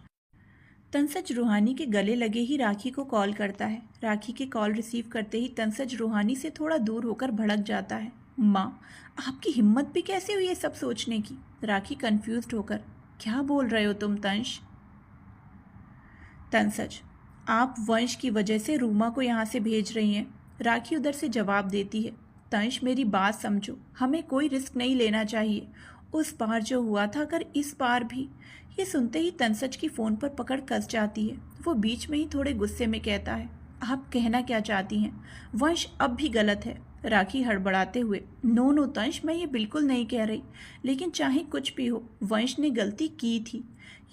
तनसज रूहानी के गले लगे ही राखी को कॉल करता है। राखी के कॉल रिसीव करते ही तनसज रूहानी से थोड़ा दूर होकर भड़क जाता है। माँ, आपकी हिम्मत भी कैसे हुई ये सब सोचने की? राखी कंफ्यूज्ड होकर, क्या बोल रहे हो तुम तंश? तनसज, आप वंश की वजह से रूमा को यहाँ से भेज रही हैं। राखी उधर से जवाब देती है, तंश मेरी बात समझो, हमें कोई रिस्क नहीं लेना चाहिए। उस बार जो हुआ था, अगर इस बार भी। ये सुनते ही तनसज की फ़ोन पर पकड़ कस जाती है। वो बीच में ही थोड़े गुस्से में कहता है, आप कहना क्या चाहती हैं? वंश अब भी गलत है। राखी हड़बड़ाते हुए, नो नो तंश, मैं ये बिल्कुल नहीं कह रही, लेकिन चाहे कुछ भी हो, वंश ने गलती की थी।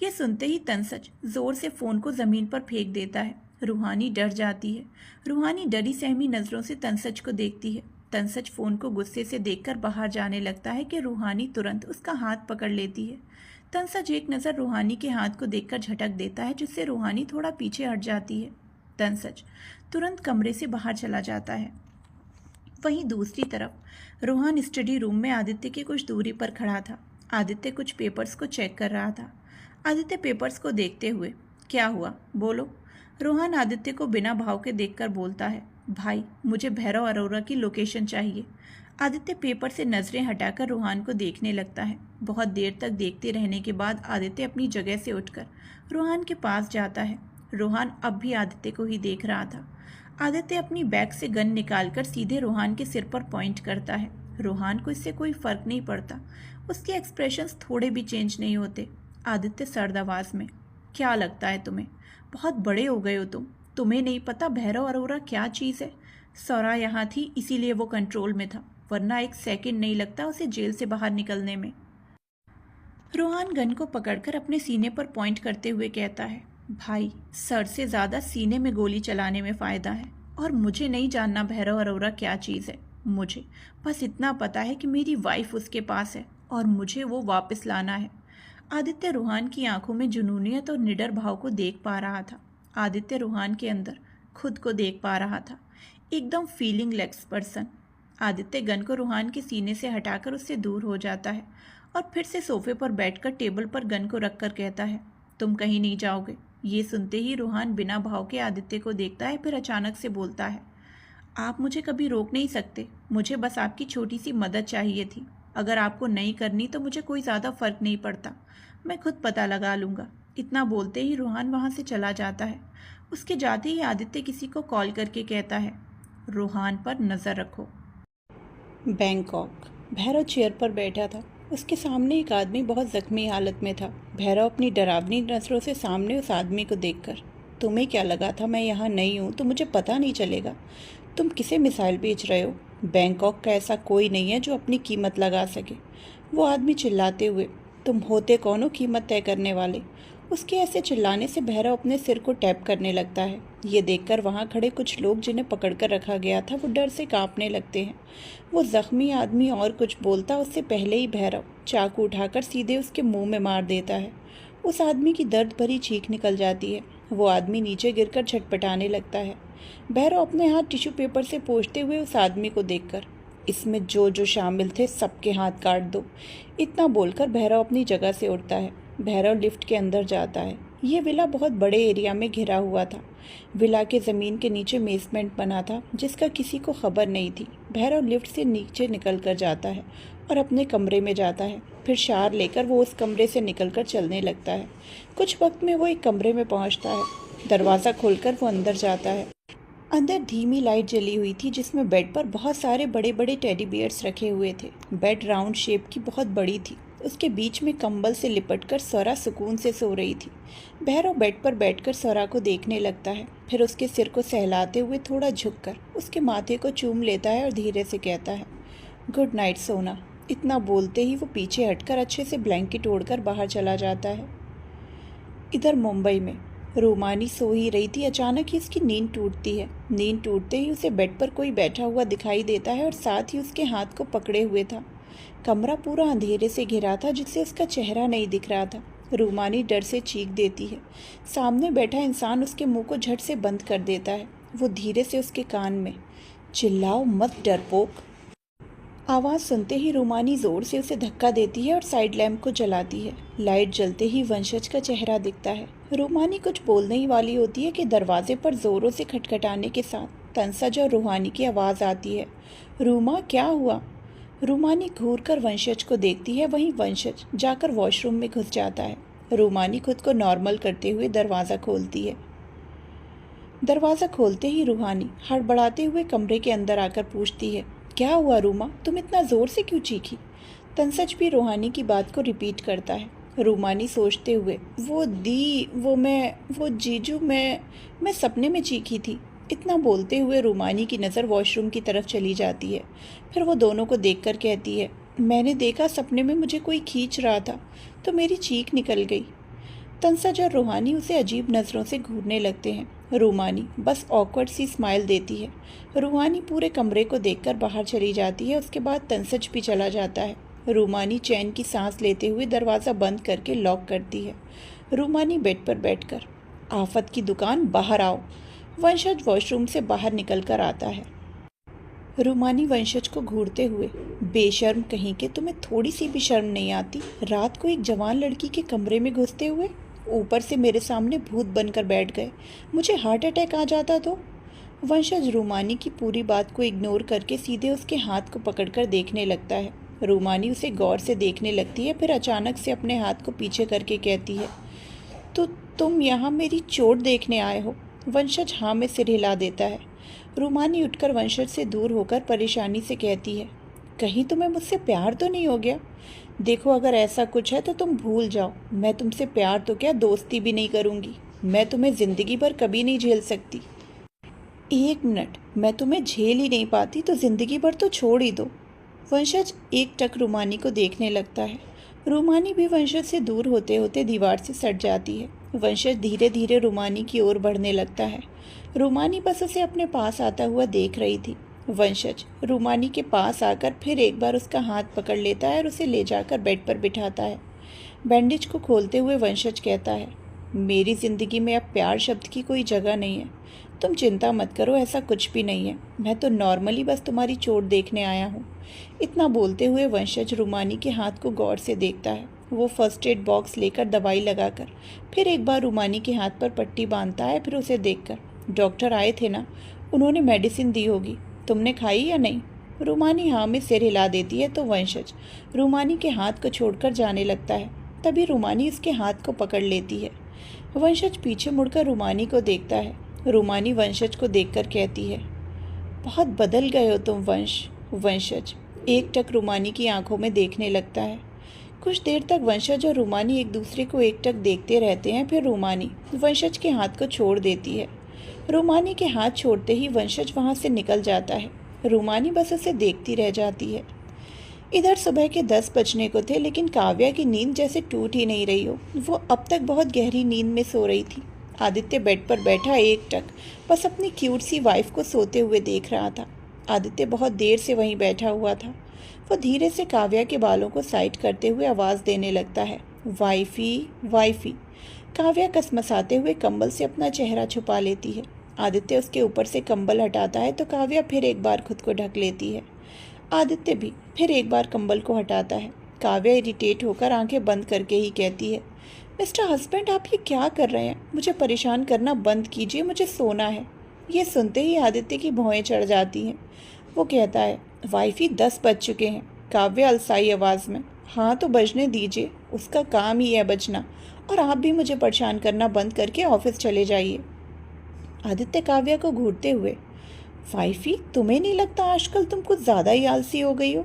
ये सुनते ही तनसज ज़ोर से फ़ोन को ज़मीन पर फेंक देता है। रूहानी डर जाती है। रूहानी डरी सहमी नज़रों से तनसज को देखती है। तनसज फ़ोन को गुस्से से देखकर बाहर जाने लगता है कि रूहानी तुरंत उसका हाथ पकड़ लेती है। तनसज एक नज़र रूहानी के हाथ को देखकर झटक देता है, जिससे रूहानी थोड़ा पीछे हट जाती है। तनसज तुरंत कमरे से बाहर चला जाता है। वहीं दूसरी तरफ रोहन स्टडी रूम में आदित्य की कुछ दूरी पर खड़ा था। आदित्य कुछ पेपर्स को चेक कर रहा था। आदित्य पेपर्स को देखते हुए, क्या हुआ, बोलो। रोहन आदित्य को बिना भाव के देखकर बोलता है, भाई मुझे भैरव अरोरा की लोकेशन चाहिए। आदित्य पेपर से नज़रें हटाकर रोहन को देखने लगता है। बहुत देर तक देखते रहने के बाद आदित्य अपनी जगह से उठकर रोहन के पास जाता है। रोहन अब भी आदित्य को ही देख रहा था। आदित्य अपनी बैग से गन निकालकर सीधे रोहन के सिर पर पॉइंट करता है। रोहन को इससे कोई फर्क नहीं पड़ता, उसके एक्सप्रेशंस थोड़े भी चेंज नहीं होते। आदित्य सर्द आवाज़ में, क्या लगता है तुम्हें, बहुत बड़े हो गए हो तुम्हें नहीं पता भैरव अरोरा क्या चीज़ है। सौरा यहाँ थी इसीलिए वो कंट्रोल में था, वरना एक सेकंड नहीं लगता उसे जेल से बाहर निकलने में। रोहन गन को पकड़कर अपने सीने पर पॉइंट करते हुए कहता है, भाई सर से ज़्यादा सीने में गोली चलाने में फ़ायदा है। और मुझे नहीं जानना भैरव अरोरा क्या चीज़ है, मुझे बस इतना पता है कि मेरी वाइफ उसके पास है और मुझे वो वापस लाना है। आदित्य रोहन की आंखों में जुनूनियत और निडर भाव को देख पा रहा था। आदित्य रूहान के अंदर खुद को देख पा रहा था, एकदम feeling less person. Aditya gun को रूहान के सीने से हटाकर उससे दूर हो जाता है और फिर से सोफे पर बैठकर टेबल पर गन को रखकर कहता है, तुम कहीं नहीं जाओगे। ये सुनते ही रूहान बिना भाव के आदित्य को देखता है, फिर अचानक से बोलता है, आप मुझे कभी रोक नहीं सकते। मुझे बस आपकी छोटी सी मदद चाहिए थी। अगर आपको नहीं करनी तो मुझे कोई ज़्यादा फर्क नहीं पड़ता, मैं खुद पता लगा लूँगा। इतना बोलते ही रूहान वहाँ से चला जाता है। उसके जाते ही आदित्य किसी को कॉल करके कहता है, रूहान पर नज़र रखो। बैंकॉक। भैरव चेयर पर बैठा था। उसके सामने एक आदमी बहुत ज़ख्मी हालत में था। भैरव अपनी डरावनी नज़रों से सामने उस आदमी को देखकर, तुम्हें क्या लगा था मैं यहाँ नहीं हूँ तो मुझे पता नहीं चलेगा? तुम किसे मिसाइल बेच रहे हो? बैंकॉक का ऐसा कोई नहीं है जो अपनी कीमत लगा सके। वो आदमी चिल्लाते हुए, तुम होते कौन हो कीमत तय करने वाले? उसके ऐसे चिल्लाने से भैरव अपने सिर को टैप करने लगता है। ये देखकर वहाँ खड़े कुछ लोग जिन्हें पकड़कर रखा गया था वो डर से कांपने लगते हैं। वो जख्मी आदमी और कुछ बोलता उससे पहले ही भैरव चाकू उठाकर सीधे उसके मुंह में मार देता है। उस आदमी की दर्द भरी चीख निकल जाती है। वो आदमी नीचे गिरकर छटपटाने लगता है। भैरव अपने हाथ टिश्यू पेपर से पोंछते हुए उस आदमी को देखकर, इसमें जो जो शामिल थे सबके हाथ काट दो। इतना बोलकर भैरव अपनी जगह से उठता है। भैरव लिफ्ट के अंदर जाता है। ये विला बहुत बड़े एरिया में घिरा हुआ था। विला के ज़मीन के नीचे बेसमेंट बना था जिसका किसी को खबर नहीं थी। भैरव लिफ्ट से नीचे निकल कर जाता है और अपने कमरे में जाता है। फिर शार लेकर वो उस कमरे से निकलकर चलने लगता है। कुछ वक्त में वो एक कमरे में पहुंचता है। दरवाज़ा खोलकर वो अंदर जाता है। अंदर धीमी लाइट जली हुई थी जिसमें बेड पर बहुत सारे बड़े बड़े टेडी बियर्स रखे हुए थे। बेड राउंड शेप की बहुत बड़ी थी। उसके बीच में कंबल से लिपटकर स्वरा सुकून से सो रही थी। भैरव बेड पर बैठकर स्वरा को देखने लगता है। फिर उसके सिर को सहलाते हुए थोड़ा झुककर उसके माथे को चूम लेता है और धीरे से कहता है, गुड नाइट सोना। इतना बोलते ही वो पीछे हटकर अच्छे से ब्लैंकेट ओढ़कर बाहर चला जाता है। इधर मुंबई में रूमानी सो ही रही थी। अचानक ही उसकी नींद टूटती है। नींद टूटते ही उसे बेड पर कोई बैठा हुआ दिखाई देता है और साथ ही उसके हाथ को पकड़े हुए था। कमरा पूरा अंधेरे से घिरा था जिससे उसका चेहरा नहीं दिख रहा था। रूमानी डर से चीख देती है। सामने बैठा इंसान उसके मुंह को झट से बंद कर देता है। वो धीरे से उसके कान में, चिल्लाओ मत डरपोक। आवाज़ सुनते ही रूमानी ज़ोर से उसे धक्का देती है और साइड लैम्प को जलाती है। लाइट जलते ही वंशज का चेहरा दिखता है। रूमानी कुछ बोलने ही वाली होती है कि दरवाजे पर ज़ोरों से खटखटाने के साथ तंसज और रूहानी की आवाज़ आती है, रूमा क्या हुआ? रूमानी घूर कर वंशज को देखती है। वहीं वंशज जाकर वॉशरूम में घुस जाता है। रूमानी खुद को नॉर्मल करते हुए दरवाज़ा खोलती है। दरवाज़ा खोलते ही रूहानी हड़बड़ाते हुए कमरे के अंदर आकर पूछती है, क्या हुआ रूमा, तुम इतना ज़ोर से क्यों चीखी? तंसज भी रूहानी की बात को रिपीट करता है। रूमानी सोचते हुए, वो जीजू मैं सपने में चीखी थी। इतना बोलते हुए रूमानी की नज़र वॉशरूम की तरफ चली जाती है। फिर वो दोनों को देखकर कहती है, मैंने देखा सपने में मुझे कोई खींच रहा था तो मेरी चीख निकल गई। तंसज और रूहानी उसे अजीब नज़रों से घूरने लगते हैं। रूमानी बस ऑकवर्ड सी स्माइल देती है। रूहानी पूरे कमरे को देखकर बाहर चली जाती है। उसके बाद तंसज भी चला जाता है। रूमानी चैन की सांस लेते हुए दरवाज़ा बंद करके लॉक करती है। रूमानी बेड पर बैठकर, आफत की दुकान बाहर आओ। वंशज वॉशरूम से बाहर निकल कर आता है। रूमानी वंशज को घूरते हुए, बेशर्म कहीं के, तुम्हें थोड़ी सी भी शर्म नहीं आती? रात को एक जवान लड़की के कमरे में घुसते हुए ऊपर से मेरे सामने भूत बनकर बैठ गए। मुझे हार्ट अटैक आ जाता तो? वंशज रूमानी की पूरी बात को इग्नोर करके सीधे उसके हाथ को पकड़कर देखने लगता है। रूमानी उसे गौर से देखने लगती है। फिर अचानक से अपने हाथ को पीछे करके कहती है, तो तुम यहाँ मेरी चोट देखने आए हो? वंशज हाँ में सिर हिला देता है। रूमानी उठकर वंशज से दूर होकर परेशानी से कहती है, कहीं तुम्हें मुझसे प्यार तो नहीं हो गया? देखो अगर ऐसा कुछ है तो तुम भूल जाओ। मैं तुमसे प्यार तो क्या, दोस्ती भी नहीं करूँगी। मैं तुम्हें ज़िंदगी भर कभी नहीं झेल सकती। एक मिनट, मैं तुम्हें झेल ही नहीं पाती तो ज़िंदगी भर तो छोड़ ही दो। वंशज एक टक रूमानी को देखने लगता है। रूमानी भी वंशज से दूर होते होते दीवार से सट जाती है। वंशज धीरे धीरे रूमानी की ओर बढ़ने लगता है। रूमानी बस उसे अपने पास आता हुआ देख रही थी। वंशज रूमानी के पास आकर फिर एक बार उसका हाथ पकड़ लेता है और उसे ले जाकर बेड पर बिठाता है। बैंडेज को खोलते हुए वंशज कहता है, मेरी ज़िंदगी में अब प्यार शब्द की कोई जगह नहीं है। तुम चिंता मत करो, ऐसा कुछ भी नहीं है। मैं तो नॉर्मली बस तुम्हारी चोट देखने आया हूँ। इतना बोलते हुए वंशज रूमानी के हाथ को गौर से देखता है। वो फर्स्ट एड बॉक्स लेकर दवाई लगाकर फिर एक बार रूमानी के हाथ पर पट्टी बांधता है। फिर उसे देखकर, डॉक्टर आए थे ना, उन्होंने मेडिसिन दी होगी, तुमने खाई या नहीं? रूमानी हाँ में सिर हिला देती है तो वंशज रूमानी के हाथ को छोड़कर जाने लगता है। तभी रूमानी उसके हाथ को पकड़ लेती है। वंशज पीछे मुड़कर रूमानी को देखता है। रूमानी वंशज को देखकर कहती है, बहुत बदल गए हो तुम वंशज एकटक रूमानी की आंखों में देखने लगता है। कुछ देर तक वंशज और रूमानी एक दूसरे को एकटक देखते रहते हैं। फिर रूमानी वंशज के हाथ को छोड़ देती है। रूमानी के हाथ छोड़ते ही वंशज वहाँ से निकल जाता है। रूमानी बस उसे देखती रह जाती है। इधर सुबह के 10 बजने को थे, लेकिन काव्या की नींद जैसे टूट ही नहीं रही हो। वो अब तक बहुत गहरी नींद में सो रही थी। आदित्य बेड पर बैठा एकटक बस अपनी क्यूट सी वाइफ को सोते हुए देख रहा था। आदित्य बहुत देर से वहीं बैठा हुआ था। वो धीरे से काव्या के बालों को साइड करते हुए आवाज़ देने लगता है, वाइफी वाइफी। काव्या कसमसाते हुए कंबल से अपना चेहरा छुपा लेती है। आदित्य उसके ऊपर से कंबल हटाता है तो काव्या फिर एक बार खुद को ढक लेती है। आदित्य भी फिर एक बार कंबल को हटाता है। काव्या इरिटेट होकर आंखें बंद करके ही कहती है, मिस्टर हस्बैंड, आप ये क्या कर रहे हैं? मुझे परेशान करना बंद कीजिए, मुझे सोना है। ये सुनते ही आदित्य की भौहें चढ़ जाती हैं। वो कहता है, वाइफी 10 बज चुके हैं। काव्या अलसाई आवाज़ में, हाँ तो बजने दीजिए, उसका काम ही है बजना। और आप भी मुझे परेशान करना बंद करके ऑफिस चले जाइए। आदित्य काव्या को घूरते हुए, वाइफी तुम्हें नहीं लगता आजकल तुम कुछ ज़्यादा ही आलसी हो गई हो?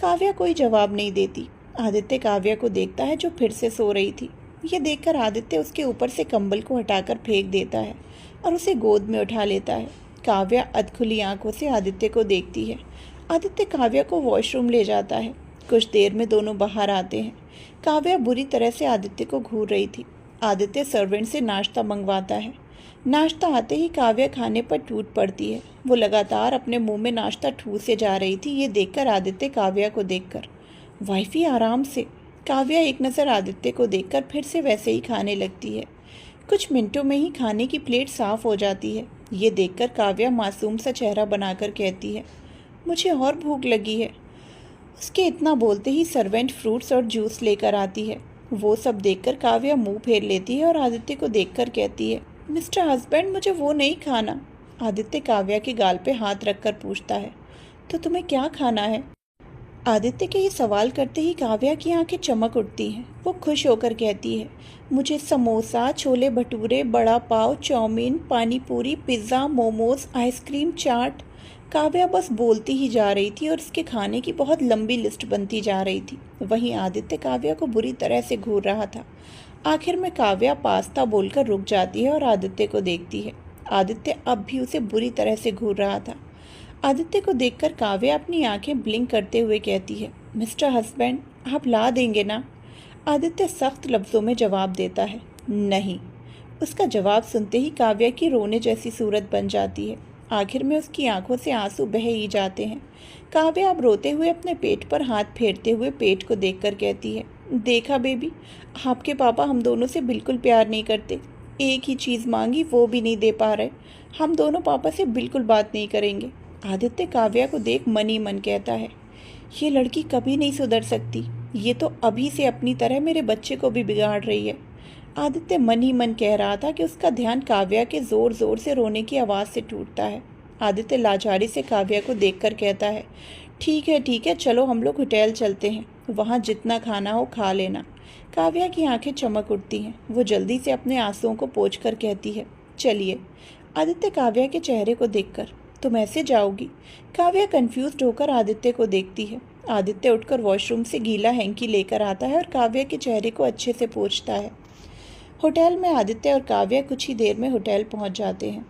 काव्या कोई जवाब नहीं देती। आदित्य काव्या को देखता है जो फिर से सो रही थी। ये देखकर आदित्य उसके ऊपर से कंबल को हटाकर फेंक देता है और उसे गोद में उठा लेता है। काव्या अधखुली आंखों से आदित्य को देखती है। आदित्य काव्या को वॉशरूम ले जाता है। कुछ देर में दोनों बाहर आते हैं। काव्या बुरी तरह से आदित्य को घूर रही थी। आदित्य सर्वेंट से नाश्ता मंगवाता है। नाश्ता आते ही काव्या खाने पर टूट पड़ती है। वो लगातार अपने मुंह में नाश्ता ठूसे जा रही थी। ये देखकर आदित्य काव्या को देखकर, वाइफी आराम से। काव्या एक नज़र आदित्य को देखकर फिर से वैसे ही खाने लगती है। कुछ मिनटों में ही खाने की प्लेट साफ हो जाती है। ये देखकर काव्या मासूम सा चेहरा बनाकर कहती है, मुझे और भूख लगी है। उसके इतना बोलते ही सर्वेंट फ्रूट्स और जूस लेकर आती है। वो सब देखकर काव्या मुंह फेर लेती है और आदित्य को देखकर कहती है, मिस्टर हस्बैंड, मुझे वो नहीं खाना। आदित्य काव्या के गाल पे हाथ रखकर पूछता है, तो तुम्हें क्या खाना है? आदित्य के ये सवाल करते ही काव्या की आंखें चमक उठती हैं। वो खुश होकर कहती है, मुझे समोसा, छोले भटूरे, बड़ा पाव, चाउमीन, पानी पूरी, पिज़्ज़ा, मोमोज, आइसक्रीम, चाट। काव्या बस बोलती ही जा रही थी और उसके खाने की बहुत लंबी लिस्ट बनती जा रही थी। वहीं आदित्य काव्या को बुरी तरह से घूर रहा था। आखिर में काव्या पास्ता बोलकर रुक जाती है और आदित्य को देखती है। आदित्य अब भी उसे बुरी तरह से घूर रहा था। आदित्य को देखकर काव्या अपनी आंखें ब्लिंक करते हुए कहती है, मिस्टर हस्बैंड, आप ला देंगे ना? आदित्य सख्त लफ्ज़ों में जवाब देता है, नहीं। उसका जवाब सुनते ही काव्या की रोने जैसी सूरत बन जाती है। आखिर में उसकी आंखों से आंसू बह ही जाते हैं। काव्या अब रोते हुए अपने पेट पर हाथ फेरते हुए पेट को देखकर कहती है, देखा बेबी, आपके पापा हम दोनों से बिल्कुल प्यार नहीं करते। एक ही चीज़ मांगी वो भी नहीं दे पा रहे। हम दोनों पापा से बिल्कुल बात नहीं करेंगे। आदित्य काव्या को देख मन ही मन कहता है, ये लड़की कभी नहीं सुधर सकती। ये तो अभी से अपनी तरह मेरे बच्चे को भी बिगाड़ रही है। आदित्य मन ही मन कह रहा था कि उसका ध्यान काव्या के ज़ोर ज़ोर से रोने की आवाज़ से टूटता है। आदित्य लाचारी से काव्या को देखकर कहता है, ठीक है, चलो हम लोग होटल चलते हैं, वहाँ जितना खाना हो खा लेना। काव्या की आंखें चमक उठती हैं। वो जल्दी से अपने आंसुओं को पोंछकर कहती है, चलिए। आदित्य काव्या के चेहरे को देखकर, तुम ऐसे जाओगी? काव्या कंफ्यूज्ड होकर आदित्य को देखती है। आदित्य उठकर वॉशरूम से गीला हैंकी लेकर आता है और काव्या के चेहरे को अच्छे से पोंछता है। होटल में आदित्य और काव्या कुछ ही देर में होटल पहुंच जाते हैं।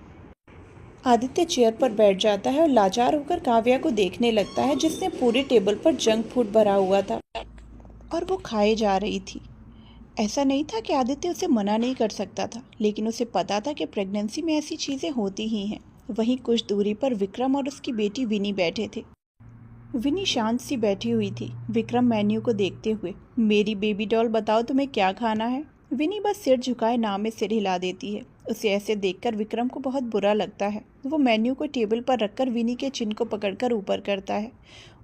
आदित्य चेयर पर बैठ जाता है और लाचार होकर काव्या को देखने लगता है, जिसने पूरे टेबल पर जंक फूड भरा हुआ था और वो खाए जा रही थी। ऐसा नहीं था कि आदित्य उसे मना नहीं कर सकता था, लेकिन उसे पता था कि प्रेगनेंसी में ऐसी चीज़ें होती ही हैं। वहीं कुछ दूरी पर विक्रम और उसकी बेटी विनी बैठे थे। विनी शांत सी बैठी हुई थी। विक्रम मेन्यू को देखते हुए, मेरी बेबी डॉल, बताओ तुम्हें क्या खाना है? विनी बस सिर झुकाए ना में सिर हिला देती है। उसे ऐसे देखकर विक्रम को बहुत बुरा लगता है। वो मेन्यू को टेबल पर रखकर विनी के चिन को पकड़कर ऊपर करता है।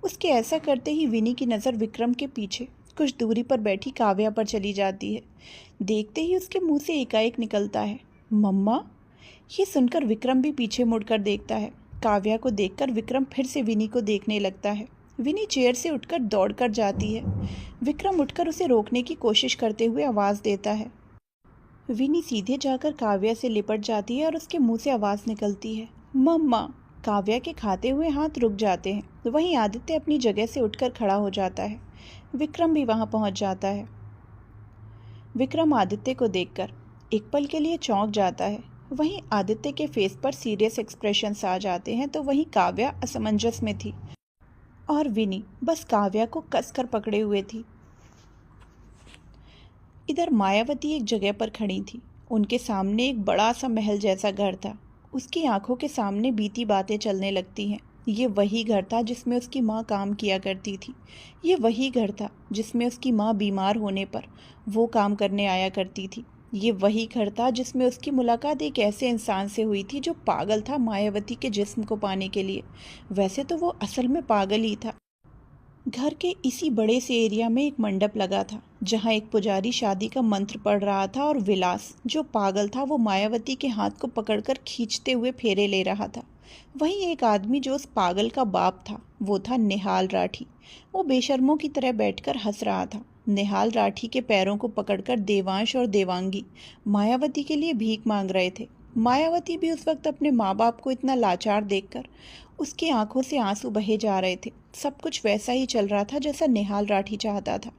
उसके ऐसा करते ही विनी की नज़र विक्रम के पीछे कुछ दूरी पर बैठी काव्या पर चली जाती है। देखते ही उसके मुंह से एकाएक निकलता है, मम्मा। ये सुनकर विक्रम भी पीछे मुड़कर देखता है। काव्या को देखकर विक्रम फिर से विनी को देखने लगता है। विनी चेयर से उठकर दौड़कर जाती है। विक्रम उठकर उसे रोकने की कोशिश करते हुए आवाज़ देता है। विनी सीधे जाकर काव्या से लिपट जाती है और उसके मुंह से आवाज़ निकलती है, मम्मा। काव्या के खाते हुए हाथ रुक जाते हैं। वहीं आदित्य अपनी जगह से उठकर खड़ा हो जाता है। विक्रम भी वहां पहुंच जाता है। विक्रम आदित्य को देखकर एक पल के लिए चौंक जाता है। वहीं आदित्य के फेस पर सीरियस एक्सप्रेशंस आ जाते हैं, तो वहीं काव्या असमंजस में थी और विनी बस काव्या को कसकर पकड़े हुए थी। इधर मायावती एक जगह पर खड़ी थी। उनके सामने एक बड़ा सा महल जैसा घर था। उसकी आंखों के सामने बीती बातें चलने लगती हैं। ये वही घर था जिसमें उसकी माँ काम किया करती थी। ये वही घर था जिसमें उसकी माँ बीमार होने पर वो काम करने आया करती थी। ये वही घर था जिसमें उसकी मुलाकात एक ऐसे इंसान से हुई थी जो पागल था मायावती के जिस्म को पाने के लिए। वैसे तो वो असल में पागल ही था। घर के इसी बड़े से एरिया में एक मंडप लगा था जहां एक पुजारी शादी का मंत्र पढ़ रहा था और विलास जो पागल था वो मायावती के हाथ को पकड़कर खींचते हुए फेरे ले रहा था। वहीं एक आदमी जो उस पागल का बाप था वो था निहाल राठी। वो बेशर्मों की तरह बैठकर हंस रहा था। निहाल राठी के पैरों को पकड़कर देवांश और देवांगी मायावती के लिए भीख मांग रहे थे। मायावती भी उस वक्त अपने माँ बाप को इतना लाचार देखकर उसकी आंखों से आंसू बहे जा रहे थे। सब कुछ वैसा ही चल रहा था जैसा निहाल राठी चाहता था।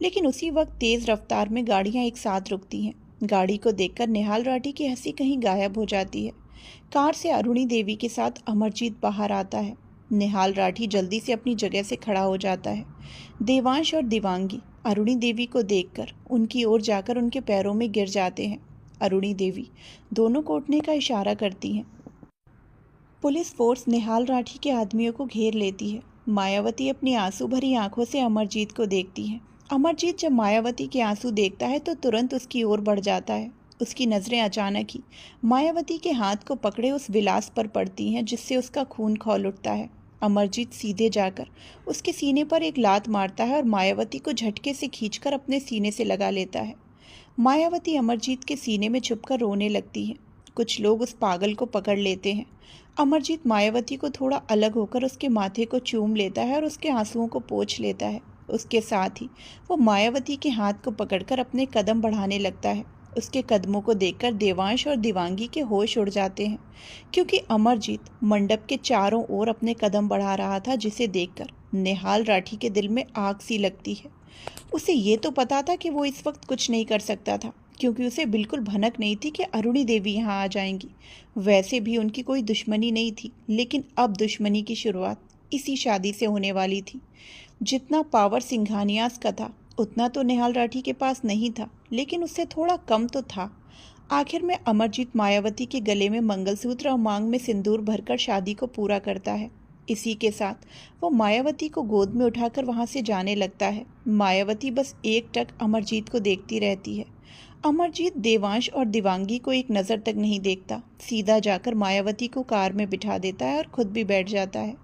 लेकिन उसी वक्त तेज रफ्तार में गाड़ियां एक साथ रुकती हैं। गाड़ी को देखकर निहाल राठी की हंसी कहीं गायब हो जाती है। कार से अरुणी देवी के साथ अमरजीत बाहर आता है। निहाल राठी जल्दी से अपनी जगह से खड़ा हो जाता है। देवांश और दिवांगी अरुणी देवी को देखकर उनकी ओर जाकर उनके पैरों में गिर जाते हैं। अरुणी देवी दोनों को उठने का इशारा करती हैं। पुलिस फोर्स निहाल राठी के आदमियों को घेर लेती है। मायावती अपनी आंसू भरी आंखों से अमरजीत को देखती है। अमरजीत जब मायावती के आंसू देखता है तो तुरंत उसकी ओर बढ़ जाता है। उसकी नज़रें अचानक ही मायावती के हाथ को पकड़े उस विलास पर पड़ती हैं जिससे उसका खून खौल उठता है। अमरजीत सीधे जाकर उसके सीने पर एक लात मारता है और मायावती को झटके से खींचकर अपने सीने से लगा लेता है। मायावती अमरजीत के सीने में छुपकर रोने लगती है। कुछ लोग उस पागल को पकड़ लेते हैं। अमरजीत मायावती को थोड़ा अलग होकर उसके माथे को चूम लेता है और उसके आंसुओं को पोंछ लेता है। उसके साथ ही वो मायावती के हाथ को पकड़कर अपने कदम बढ़ाने लगता है। उसके कदमों को देखकर देवांश और दिवांगी के होश उड़ जाते हैं, क्योंकि अमरजीत मंडप के चारों ओर अपने कदम बढ़ा रहा था, जिसे देखकर निहाल राठी के दिल में आग सी लगती है। उसे ये तो पता था कि वो इस वक्त कुछ नहीं कर सकता था, क्योंकि उसे बिल्कुल भनक नहीं थी कि अरुणी देवी यहाँ आ जाएंगी। वैसे भी उनकी कोई दुश्मनी नहीं थी, लेकिन अब दुश्मनी की शुरुआत इसी शादी से होने वाली थी। जितना पावर सिंघानियास का था उतना तो निहाल राठी के पास नहीं था, लेकिन उससे थोड़ा कम तो था। आखिर में अमरजीत मायावती के गले में मंगलसूत्र और मांग में सिंदूर भरकर शादी को पूरा करता है। इसी के साथ वो मायावती को गोद में उठाकर वहाँ से जाने लगता है। मायावती बस एकटक अमरजीत को देखती रहती है। अमरजीत देवांश और दिवांगी को एक नज़र तक नहीं देखता, सीधा जाकर मायावती को कार में बिठा देता है और खुद भी बैठ जाता है।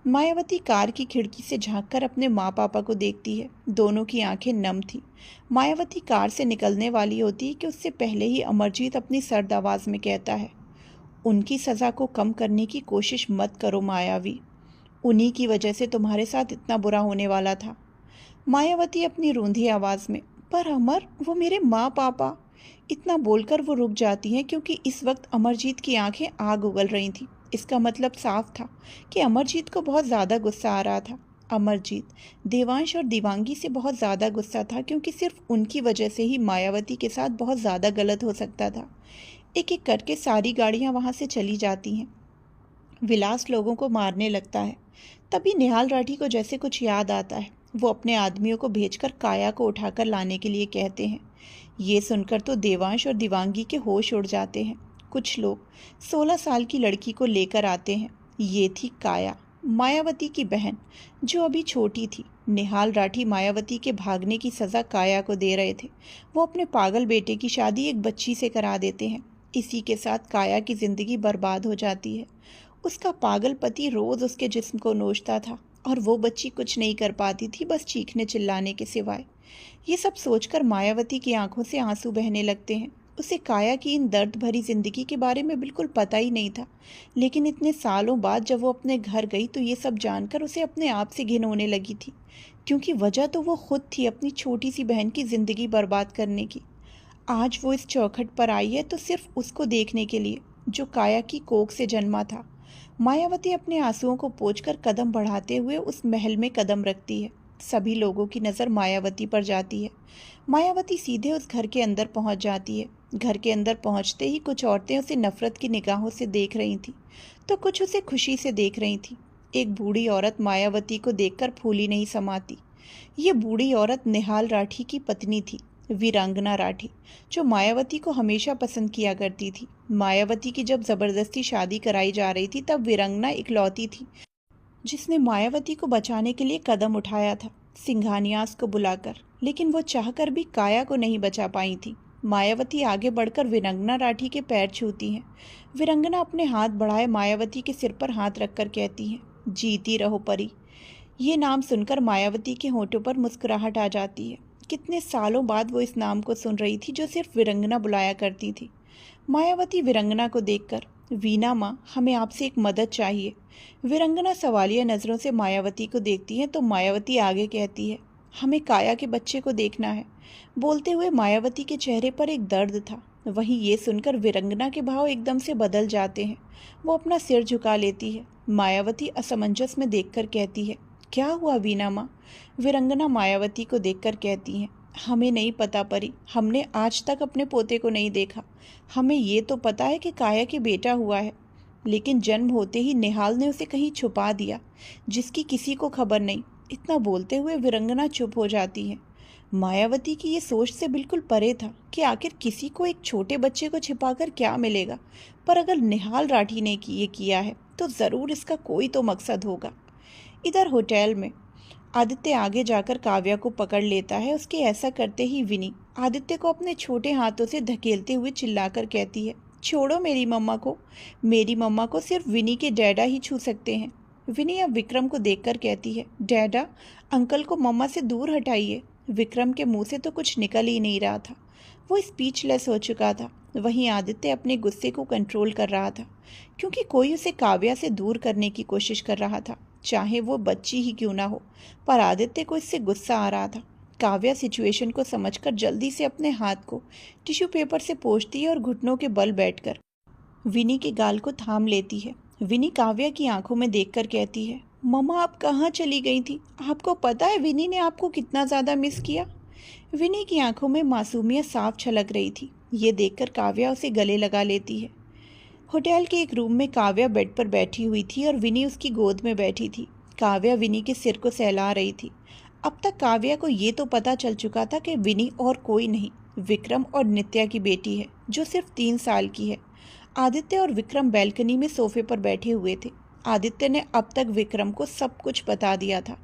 मायावती कार की खिड़की से झांककर अपने माँ पापा को देखती है। दोनों की आंखें नम थीं। मायावती कार से निकलने वाली होती है कि उससे पहले ही अमरजीत अपनी सर्द आवाज़ में कहता है, उनकी सज़ा को कम करने की कोशिश मत करो मायावी, उन्हीं की वजह से तुम्हारे साथ इतना बुरा होने वाला था। मायावती अपनी रूंधी आवाज़ में, पर अमर, वो मेरे माँ पापा। इतना बोलकर वो रुक जाती हैं, क्योंकि इस वक्त अमरजीत की आंखें आग उगल रही थीं। इसका मतलब साफ था कि अमरजीत को बहुत ज़्यादा गुस्सा आ रहा था। अमरजीत देवांश और दिवांगी से बहुत ज़्यादा गुस्सा था, क्योंकि सिर्फ उनकी वजह से ही मायावती के साथ बहुत ज़्यादा गलत हो सकता था। एक एक करके सारी गाड़ियाँ वहाँ से चली जाती हैं। विलास लोगों को मारने लगता है। तभी निहाल राठी को जैसे कुछ याद आता है। वो अपने आदमियों को भेजकर काया को उठाकर लाने के लिए कहते हैं। ये सुनकर तो देवांश और दिवांगी के होश उड़ जाते हैं। कुछ लोग 16 साल की लड़की को लेकर आते हैं। ये थी काया। मायावती की बहन, जो अभी छोटी थी। निहाल राठी मायावती के भागने की सज़ा काया को दे रहे थे। वो अपने पागल बेटे की शादी एक बच्ची से करा देते हैं। इसी के साथ काया की ज़िंदगी बर्बाद हो जाती है। उसका पागल पति रोज़ उसके जिस्म को नोचता था और वो बच्ची कुछ नहीं कर पाती थी, बस चीखने चिल्लाने के सिवाय। ये सब सोचकर मायावती की आंखों से आंसू बहने लगते हैं। उसे काया की इन दर्द भरी जिंदगी के बारे में बिल्कुल पता ही नहीं था, लेकिन इतने सालों बाद जब वो अपने घर गई तो ये सब जानकर उसे अपने आप से घिन होने लगी थी, क्योंकि वजह तो वो खुद थी अपनी छोटी सी बहन की ज़िंदगी बर्बाद करने की। आज वो इस चौखट पर आई है तो सिर्फ उसको देखने के लिए, जो काया की कोख से जन्मा था। मायावती अपने आंसुओं को पोंछकर कदम बढ़ाते हुए उस महल में कदम रखती है। सभी लोगों की नज़र मायावती पर जाती है। मायावती सीधे उस घर के अंदर पहुंच जाती है। घर के अंदर पहुंचते ही कुछ औरतें उसे नफरत की निगाहों से देख रही थीं, तो कुछ उसे खुशी से देख रही थीं। एक बूढ़ी औरत मायावती को देखकर फूली नहीं समाती। ये बूढ़ी औरत निहाल राठी की पत्नी थी, वीरांगना राठी, जो मायावती को हमेशा पसंद किया करती थी। मायावती की जब जबरदस्ती शादी कराई जा रही थी तब वीरांगना इकलौती थी जिसने मायावती को बचाने के लिए कदम उठाया था, सिंघानियास को बुलाकर। लेकिन वो चाहकर भी काया को नहीं बचा पाई थी। मायावती आगे बढ़कर वीरांगना राठी के पैर छूती हैं। वीरांगना अपने हाथ बढ़ाए मायावती के सिर पर हाथ रखकर कहती हैं, जीती रहो परी। ये नाम सुनकर मायावती के होठों पर मुस्कुराहट आ जाती है। कितने सालों बाद वो इस नाम को सुन रही थी जो सिर्फ वीरांगना बुलाया करती थी। मायावती वीरांगना को देखकर, वीना माँ, हमें आपसे एक मदद चाहिए। वीरांगना सवालिया नज़रों से मायावती को देखती है तो मायावती आगे कहती है, हमें काया के बच्चे को देखना है। बोलते हुए मायावती के चेहरे पर एक दर्द था। वहीं ये सुनकर वीरांगना के भाव एकदम से बदल जाते हैं। वो अपना सिर झुका लेती है। मायावती असमंजस में देखकर कहती है, क्या हुआ वीना माँ? वीरांगना मायावती को देखकर कहती हैं, हमें नहीं पता परी, हमने आज तक अपने पोते को नहीं देखा। हमें ये तो पता है कि काया के बेटा हुआ है, लेकिन जन्म होते ही निहाल ने उसे कहीं छुपा दिया, जिसकी किसी को खबर नहीं। इतना बोलते हुए वीरांगना चुप हो जाती है। मायावती की ये सोच से बिल्कुल परे था कि आखिर किसी को एक छोटे बच्चे को छिपाकर क्या मिलेगा, पर अगर निहाल राठी ने ये किया है तो ज़रूर इसका कोई तो मकसद होगा। इधर होटल में आदित्य आगे जाकर काव्या को पकड़ लेता है। उसके ऐसा करते ही विनी आदित्य को अपने छोटे हाथों से धकेलते हुए चिल्लाकर कहती है, छोड़ो मेरी मम्मा को। मेरी मम्मा को सिर्फ विनी के डैडा ही छू सकते हैं। विनी अब विक्रम को देखकर कहती है, डैडा, अंकल को मम्मा से दूर हटाइए। विक्रम के मुंह से तो कुछ निकल ही नहीं रहा था। वो स्पीचलेस हो चुका था। वहीं आदित्य अपने गुस्से को कंट्रोल कर रहा था, क्योंकि कोई उसे काव्या से दूर करने की कोशिश कर रहा था, चाहे वो बच्ची ही क्यों ना हो। पर आदित्य को इससे गुस्सा आ रहा था। काव्या सिचुएशन को समझकर जल्दी से अपने हाथ को टिश्यू पेपर से पोंछती है और घुटनों के बल बैठकर विनी के गाल को थाम लेती है। विनी काव्या की आंखों में देखकर कहती है, मम्मा आप कहाँ चली गई थी? आपको पता है विनी ने आपको कितना ज़्यादा मिस किया? विनी की आंखों में मासूमियत साफ छलक रही थी। ये देखकर काव्या उसे गले लगा लेती है। होटल के एक रूम में काव्या बेड पर बैठी हुई थी और विनी उसकी गोद में बैठी थी। काव्या विनी के सिर को सहला रही थी। अब तक काव्या को ये तो पता चल चुका था कि विनी और कोई नहीं, विक्रम और नित्या की बेटी है, जो सिर्फ 3 साल की है। आदित्य और विक्रम बैल्कनी में सोफे पर बैठे हुए थे। आदित्य ने अब तक विक्रम को सब कुछ बता दिया था।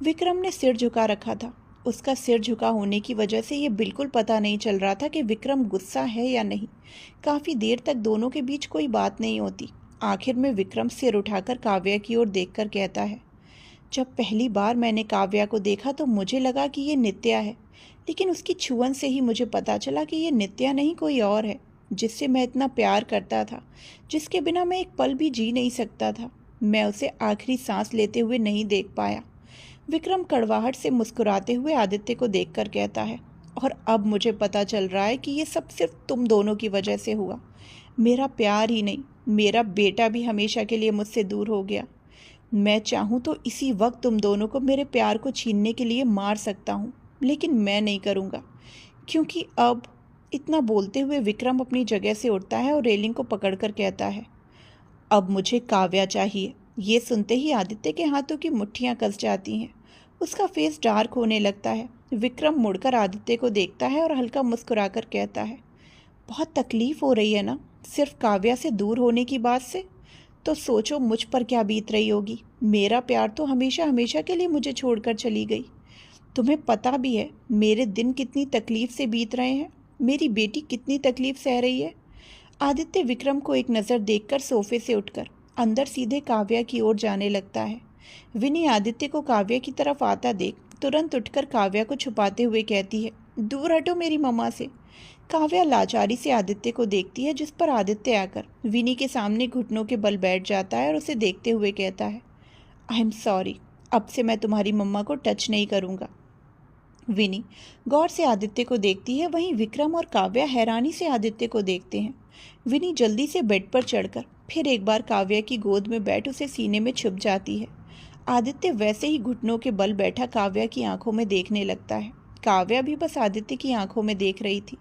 विक्रम ने सिर झुका रखा था। उसका सिर झुका होने की वजह से ये बिल्कुल पता नहीं चल रहा था कि विक्रम गुस्सा है या नहीं। काफ़ी देर तक दोनों के बीच कोई बात नहीं होती। आखिर में विक्रम सिर उठाकर काव्या की ओर देखकर कहता है, जब पहली बार मैंने काव्या को देखा तो मुझे लगा कि ये नित्या है, लेकिन उसकी छुअन से ही मुझे पता चला कि ये नित्या नहीं कोई और है, जिससे मैं इतना प्यार करता था, जिसके बिना मैं एक पल भी जी नहीं सकता था। मैं उसे आखिरी सांस लेते हुए नहीं देख पाया। विक्रम कड़वाहट से मुस्कुराते हुए आदित्य को देखकर कहता है, और अब मुझे पता चल रहा है कि ये सब सिर्फ तुम दोनों की वजह से हुआ। मेरा प्यार ही नहीं, मेरा बेटा भी हमेशा के लिए मुझसे दूर हो गया। मैं चाहूँ तो इसी वक्त तुम दोनों को मेरे प्यार को छीनने के लिए मार सकता हूँ, लेकिन मैं नहीं करूँगा, क्योंकि अब। इतना बोलते हुए विक्रम अपनी जगह से उठता है और रेलिंग को पकड़कर कहता है, अब मुझे काव्या चाहिए। ये सुनते ही आदित्य के हाथों की मुट्ठियाँ कस जाती हैं। उसका फेस डार्क होने लगता है। विक्रम मुड़कर आदित्य को देखता है और हल्का मुस्कुराकर कहता है, बहुत तकलीफ हो रही है ना, सिर्फ काव्या से दूर होने की बात से? तो सोचो मुझ पर क्या बीत रही होगी। मेरा प्यार तो हमेशा हमेशा के लिए मुझे छोड़कर चली गई। तुम्हें पता भी है मेरे दिन कितनी तकलीफ से बीत रहे हैं, मेरी बेटी कितनी तकलीफ सह रही है। आदित्य विक्रम को एक नज़र देखकर सोफे से उठकर अंदर सीधे काव्या की ओर जाने लगता है। विनी आदित्य को काव्या की तरफ आता देख तुरंत उठकर काव्या को छुपाते हुए कहती है, दूर हटो मेरी मम्मा से। काव्या लाचारी से आदित्य को देखती है, जिस पर आदित्य आकर विनी के सामने घुटनों के बल बैठ जाता है और उसे देखते हुए कहता है, आई एम सॉरी, अब से मैं तुम्हारी मम्मा को टच नहीं करूँगा। विनी गौर से आदित्य को देखती है, वहीं विक्रम और काव्या हैरानी से आदित्य को देखते हैं। विनी जल्दी से बेड पर चढ़कर फिर एक बार काव्या की गोद में बैठ उसे सीने में छुप जाती है। आदित्य वैसे ही घुटनों के बल बैठा काव्या की आंखों में देखने लगता है। काव्या भी बस आदित्य की आंखों में देख रही थी।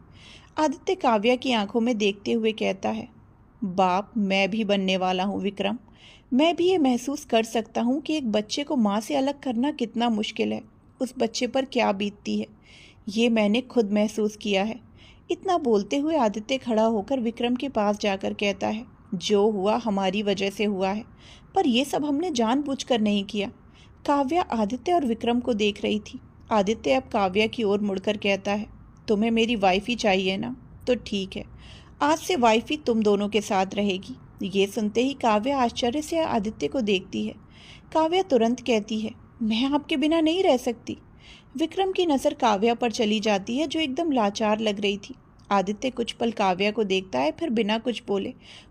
आदित्य काव्या की आंखों में देखते हुए कहता है, बाप मैं भी बनने वाला हूँ विक्रम। मैं भी ये महसूस कर सकता हूँ कि एक बच्चे को माँ से अलग करना कितना मुश्किल है, उस बच्चे पर क्या बीतती है, ये मैंने खुद महसूस किया है। इतना बोलते हुए आदित्य खड़ा होकर विक्रम के पास जाकर कहता है, जो हुआ हमारी वजह से हुआ है, पर यह सब हमने जानबूझकर नहीं किया। काव्या आदित्य और विक्रम को देख रही थी। आदित्य अब काव्या की ओर मुड़कर कहता है, तुम्हें मेरी वाइफ ही चाहिए ना, तो ठीक है, आज से वाइफ ही तुम दोनों के साथ रहेगी। ये सुनते ही काव्या आश्चर्य से आदित्य को देखती है। काव्या तुरंत कहती है, मैं आपके बिना नहीं रह सकती। विक्रम की नज़र काव्या पर चली जाती है, जो एकदम लाचार लग रही थी। आदित्य कुछ पल काव्या को देखता है, फिर बिना कुछ बोले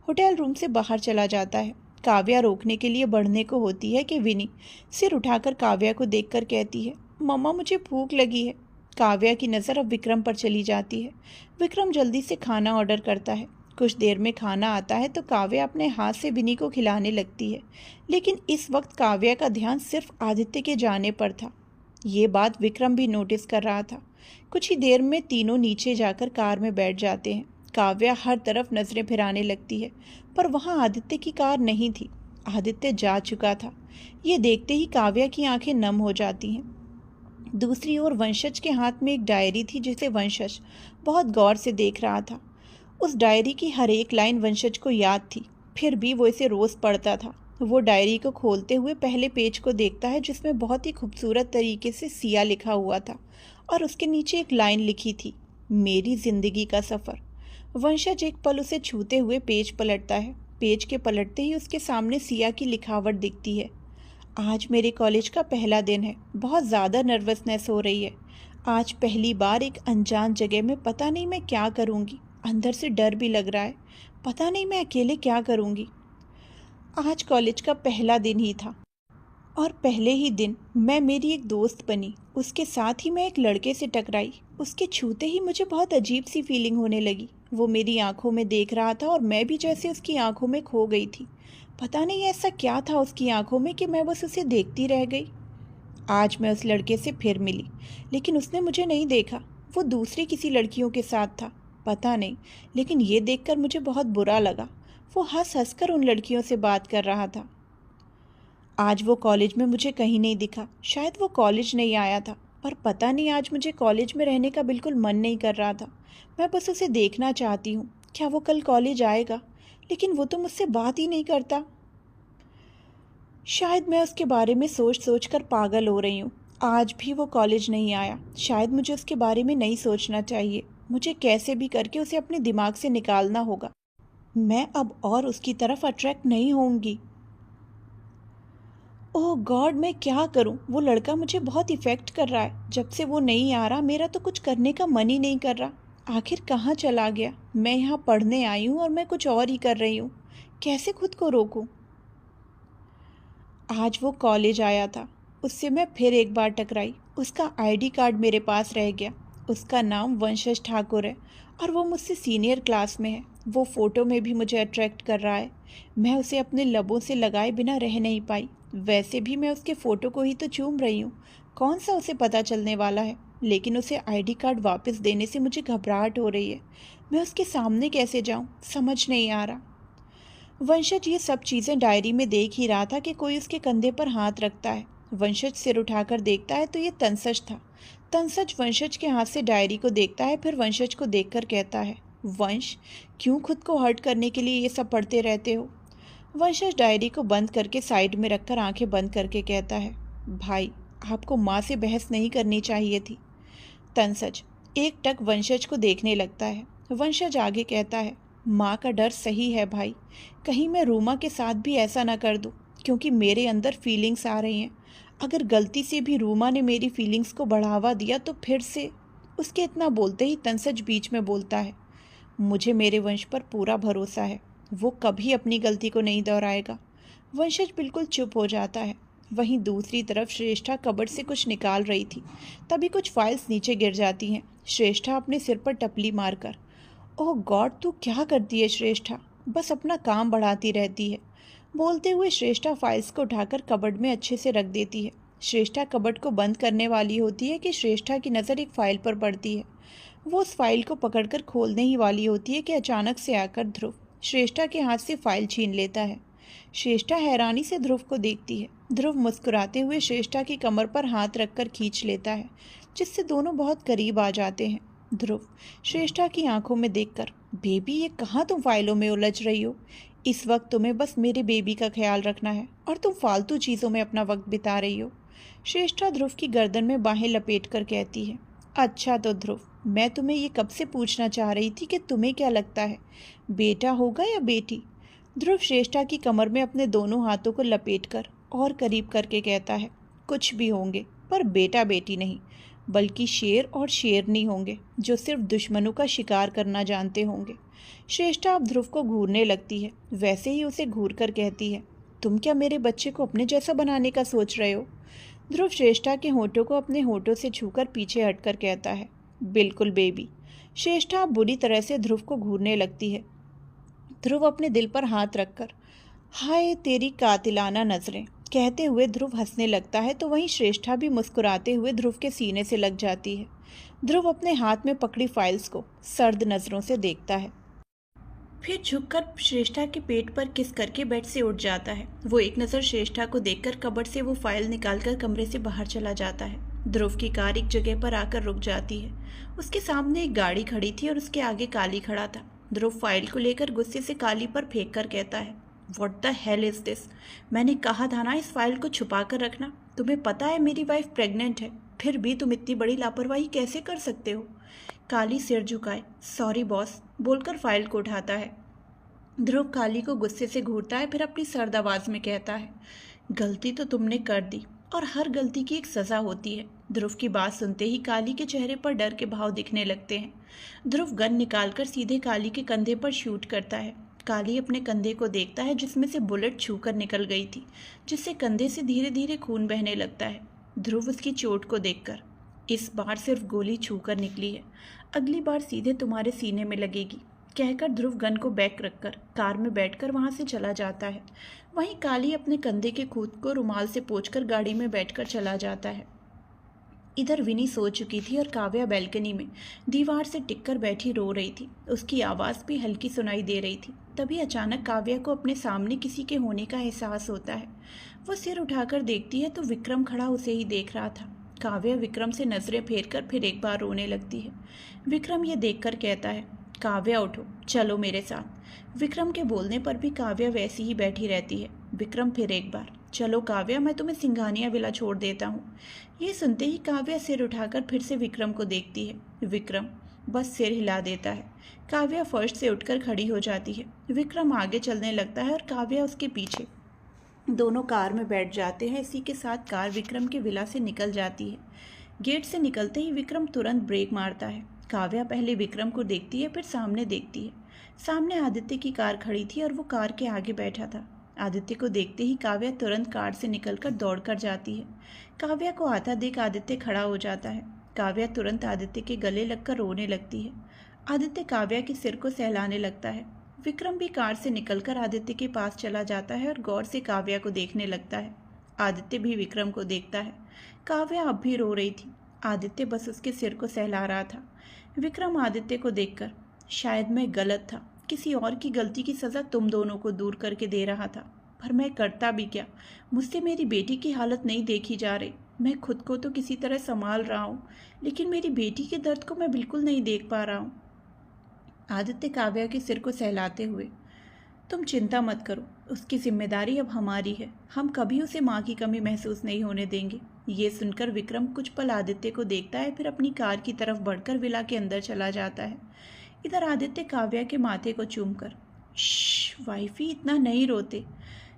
होटल रूम से बाहर चला जाता है। काव्या रोकने के लिए बढ़ने को होती है कि विनी सिर उठाकर काव्या को देखकर कहती है, मम्मा मुझे भूख लगी है। काव्या की नज़र अब विक्रम पर चली जाती है। विक्रम जल्दी से खाना ऑर्डर करता है। कुछ देर में खाना आता है तो काव्या अपने हाथ से विनी को खिलाने लगती है, लेकिन इस वक्त काव्या का ध्यान सिर्फ आदित्य के जाने पर था। ये बात विक्रम भी नोटिस कर रहा था। कुछ ही देर में तीनों नीचे जाकर कार में बैठ जाते हैं। काव्या हर तरफ नजरें फिराने लगती है, पर वहाँ आदित्य की कार नहीं थी। आदित्य जा चुका था। ये देखते ही काव्या की आंखें नम हो जाती हैं। दूसरी ओर वंशज के हाथ में एक डायरी थी, जिसे वंशज बहुत गौर से देख रहा था। उस डायरी की हर एक लाइन वंशज को याद थी, फिर भी वो इसे रोज़ पढ़ता था। वो डायरी को खोलते हुए पहले पेज को देखता है, जिसमें बहुत ही खूबसूरत तरीके से सिया लिखा हुआ था और उसके नीचे एक लाइन लिखी थी, मेरी ज़िंदगी का सफ़र। वंशज एक पल उसे छूते हुए पेज पलटता है। पेज के पलटते ही उसके सामने सिया की लिखावट दिखती है, आज मेरे कॉलेज का पहला दिन है, बहुत ज़्यादा नर्वसनेस हो रही है। आज पहली बार एक अनजान जगह में, पता नहीं मैं क्या करूँगी। अंदर से डर भी लग रहा है, पता नहीं मैं अकेले क्या करूँगी। आज कॉलेज का पहला दिन ही था और पहले ही दिन मैं मेरी एक दोस्त बनी। उसके साथ ही मैं एक लड़के से टकराई। उसके छूते ही मुझे बहुत अजीब सी फीलिंग होने लगी। वो मेरी आंखों में देख रहा था और मैं भी जैसे उसकी आंखों में खो गई थी। पता नहीं ऐसा क्या था उसकी आंखों में कि मैं बस उसे देखती रह गई। आज मैं उस लड़के से फिर मिली, लेकिन उसने मुझे नहीं देखा। वो दूसरी किसी लड़कियों के साथ था, पता नहीं, लेकिन ये देखकर मुझे बहुत बुरा लगा। वो हंस हंस कर उन लड़कियों से बात कर रहा था। आज वो कॉलेज में मुझे कहीं नहीं दिखा। शायद वो कॉलेज नहीं आया था, पर पता नहीं आज मुझे कॉलेज में रहने का बिल्कुल मन नहीं कर रहा था। मैं बस उसे देखना चाहती हूँ। क्या वो कल कॉलेज आएगा? लेकिन वो तो मुझसे बात ही नहीं करता। शायद मैं उसके बारे में सोच सोच कर पागल हो रही हूँ। आज भी वो कॉलेज नहीं आया। शायद मुझे उसके बारे में नहीं सोचना चाहिए। मुझे कैसे भी करके उसे अपने दिमाग से निकालना होगा। मैं अब और उसकी तरफ अट्रैक्ट नहीं होंगी। ओह गॉड, मैं क्या करूं? वो लड़का मुझे बहुत इफ़ेक्ट कर रहा है। जब से वो नहीं आ रहा, मेरा तो कुछ करने का मन ही नहीं कर रहा। आखिर कहाँ चला गया? मैं यहाँ पढ़ने आई हूँ और मैं कुछ और ही कर रही हूँ। कैसे खुद को रोकूं? आज वो कॉलेज आया था, उससे मैं फिर एक बार टकराई। उसका आईडी कार्ड मेरे पास रह गया। उसका नाम वंशज ठाकुर है और वो मुझसे सीनियर क्लास में है। वो फ़ोटो में भी मुझे अट्रैक्ट कर रहा है। मैं उसे अपने लबों से लगाए बिना रह नहीं पाई। वैसे भी मैं उसके फ़ोटो को ही तो चूम रही हूँ। कौन सा उसे पता चलने वाला है? लेकिन उसे आईडी कार्ड वापस देने से मुझे घबराहट हो रही है। मैं उसके सामने कैसे जाऊँ, समझ नहीं आ रहा। वंशज ये सब चीज़ें डायरी में देख ही रहा था कि कोई उसके कंधे पर हाथ रखता है। वंशज सिर उठाकर देखता है तो ये तनसज था। तनसज वंशज के हाथ से डायरी को देखता है, फिर वंशज को देखकर कहता है, वंश, क्यों खुद को हर्ट करने के लिए ये सब पढ़ते रहते हो? वंशज डायरी को बंद करके साइड में रखकर आंखें बंद करके कहता है, भाई आपको माँ से बहस नहीं करनी चाहिए थी। तंसज एकटक वंशज को देखने लगता है। वंशज आगे कहता है, माँ का डर सही है भाई, कहीं मैं रूमा के साथ भी ऐसा ना कर दूँ, क्योंकि मेरे अंदर फीलिंग्स आ रही हैं। अगर गलती से भी रूमा ने मेरी फीलिंग्स को बढ़ावा दिया तो फिर से। उसके इतना बोलते ही तंसज बीच में बोलता है, मुझे मेरे वंश पर पूरा भरोसा है, वो कभी अपनी गलती को नहीं दोहराएगा। वंशज बिल्कुल चुप हो जाता है। वहीं दूसरी तरफ श्रेष्ठा कबर्ड से कुछ निकाल रही थी, तभी कुछ फाइल्स नीचे गिर जाती हैं। श्रेष्ठा अपने सिर पर टपली मारकर, ओह गॉड तू क्या करती है श्रेष्ठा, बस अपना काम बढ़ाती रहती है, बोलते हुए श्रेष्ठा फाइल्स को उठाकर कबर्ड में अच्छे से रख देती है। श्रेष्ठा कबर्ड को बंद करने वाली होती है कि श्रेष्ठा की नज़र एक फाइल पर पड़ती है। वो उस फाइल को पकड़कर खोलने ही वाली होती है कि अचानक से आकर ध्रुव श्रेष्ठा के हाथ से फाइल छीन लेता है। श्रेष्ठा हैरानी से ध्रुव को देखती है। ध्रुव मुस्कुराते हुए श्रेष्ठा की कमर पर हाथ रखकर खींच लेता है, जिससे दोनों बहुत करीब आ जाते हैं। ध्रुव श्रेष्ठा की आंखों में देखकर, बेबी ये कहाँ तुम फाइलों में उलझ रही हो? इस वक्त तुम्हें बस मेरे बेबी का ख्याल रखना है और तुम फालतू चीज़ों में अपना वक्त बिता रही हो। श्रेष्ठा ध्रुव की गर्दन में बाहें लपेट कर कहती है, अच्छा तो ध्रुव, मैं तुम्हें ये कब से पूछना चाह रही थी कि तुम्हें क्या लगता है, बेटा होगा या बेटी? ध्रुव श्रेष्ठा की कमर में अपने दोनों हाथों को लपेटकर और करीब करके कहता है, कुछ भी होंगे पर बेटा बेटी नहीं, बल्कि शेर और शेरनी होंगे जो सिर्फ दुश्मनों का शिकार करना जानते होंगे। श्रेष्ठा अब ध्रुव को घूरने लगती है, वैसे ही उसे घूर कर कहती है, तुम क्या मेरे बच्चे को अपने जैसा बनाने का सोच रहे हो? ध्रुव श्रेष्ठा के होठों को अपने होठों से छूकर पीछे हटकर कहता है, बिल्कुल बेबी। श्रेष्ठा अब बुरी तरह से ध्रुव को घूरने लगती है। ध्रुव अपने दिल पर हाथ रखकर, हाय तेरी कातिलाना नजरें, कहते हुए ध्रुव हंसने लगता है, तो वहीं श्रेष्ठा भी मुस्कुराते हुए ध्रुव के सीने से लग जाती है। ध्रुव अपने हाथ में पकड़ी फाइल्स को सर्द नजरों से देखता है, फिर झुककर श्रेष्ठा के पेट पर किस करके बेड से उठ जाता है। वो एक नज़र श्रेष्ठा को देखकर कबर्ड से वो फाइल निकालकर कमरे से बाहर चला जाता है। ध्रुव की कार एक जगह पर आकर रुक जाती है। उसके सामने एक गाड़ी खड़ी थी और उसके आगे काली खड़ा था। ध्रुव फाइल को लेकर गुस्से से काली पर फेंक कर कहता है, what the hell is this? मैंने कहा था ना इस फाइल को छुपा कर रखना। तुम्हें पता है मेरी वाइफ प्रेग्नेंट है, फिर भी तुम इतनी बड़ी लापरवाही कैसे कर सकते हो? काली सिर झुकाए सॉरी बॉस बोलकर फाइल को उठाता है। ध्रुव काली को गुस्से से घूरता है, फिर अपनी सर्द आवाज़ में कहता है, गलती तो तुमने कर दी और हर गलती की एक सज़ा होती है। ध्रुव की बात सुनते ही काली के चेहरे पर डर के भाव दिखने लगते हैं। ध्रुव गन निकालकर सीधे काली के कंधे पर शूट करता है। काली अपने कंधे को देखता है जिसमें से बुलेट छूकर निकल गई थी, जिससे कंधे से धीरे धीरे खून बहने लगता है। ध्रुव उसकी चोट को देखकर, इस बार सिर्फ गोली छूकर निकली है, अगली बार सीधे तुम्हारे सीने में लगेगी, कहकर ध्रुव गन को बैक रखकर कार में बैठकर वहां से चला जाता है। वहीं काली अपने कंधे के खून को रुमाल से पोंछकर गाड़ी में बैठकर चला जाता है। इधर विनी सो चुकी थी और काव्या बैल्कनी में दीवार से टिककर बैठी रो रही थी। उसकी आवाज़ भी हल्की सुनाई दे रही थी। तभी अचानक काव्या को अपने सामने किसी के होने का एहसास होता है। वो सिर उठाकर देखती है तो विक्रम खड़ा उसे ही देख रहा था। काव्या विक्रम से नजरें फेरकर फिर एक बार रोने लगती है। विक्रम ये देखकर कहता है, काव्या उठो, चलो मेरे साथ। विक्रम के बोलने पर भी काव्या वैसी ही बैठी रहती है। विक्रम फिर एक बार, चलो काव्या मैं तुम्हें सिंघानिया विला छोड़ देता हूँ। ये सुनते ही काव्या सिर उठाकर फिर से विक्रम को देखती है। विक्रम बस सिर हिला देता है। काव्या फर्श से उठकर खड़ी हो जाती है। विक्रम आगे चलने लगता है और काव्या उसके पीछे। दोनों कार में बैठ जाते हैं। इसी के साथ कार विक्रम के विला से निकल जाती है। गेट से निकलते ही विक्रम तुरंत ब्रेक मारता है। काव्या पहले विक्रम को देखती है, फिर सामने देखती है। सामने आदित्य की कार खड़ी थी और वो कार के आगे बैठा था। आदित्य को देखते ही काव्या तुरंत कार से निकलकर दौड़कर जाती है। काव्या को आता देख आदित्य खड़ा हो जाता है। काव्या तुरंत आदित्य के गले लगकर रोने लगती है। आदित्य काव्या के सिर को सहलाने लगता है। विक्रम भी कार से निकलकर आदित्य के पास चला जाता है और गौर से काव्या को देखने लगता है। आदित्य भी विक्रम को देखता है। काव्या अब भी रो रही थी। आदित्य बस उसके सिर को सहला रहा था। विक्रम आदित्य को देखकर, शायद मैं गलत था, किसी और की गलती की सज़ा तुम दोनों को दूर करके दे रहा था, पर मैं करता भी क्या? मुझसे मेरी बेटी की हालत नहीं देखी जा रही। मैं खुद को तो किसी तरह संभाल रहा हूँ, लेकिन मेरी बेटी के दर्द को मैं बिल्कुल नहीं देख पा रहा हूँ। आदित्य काव्या के सिर को सहलाते हुए, तुम चिंता मत करो, उसकी जिम्मेदारी अब हमारी है। हम कभी उसे माँ की कमी महसूस नहीं होने देंगे। ये सुनकर विक्रम कुछ पल आदित्य को देखता है, फिर अपनी कार की तरफ बढ़कर विला के अंदर चला जाता है। इधर आदित्य काव्या के माथे को चूमकर, श्श वाइफी, इतना नहीं रोते।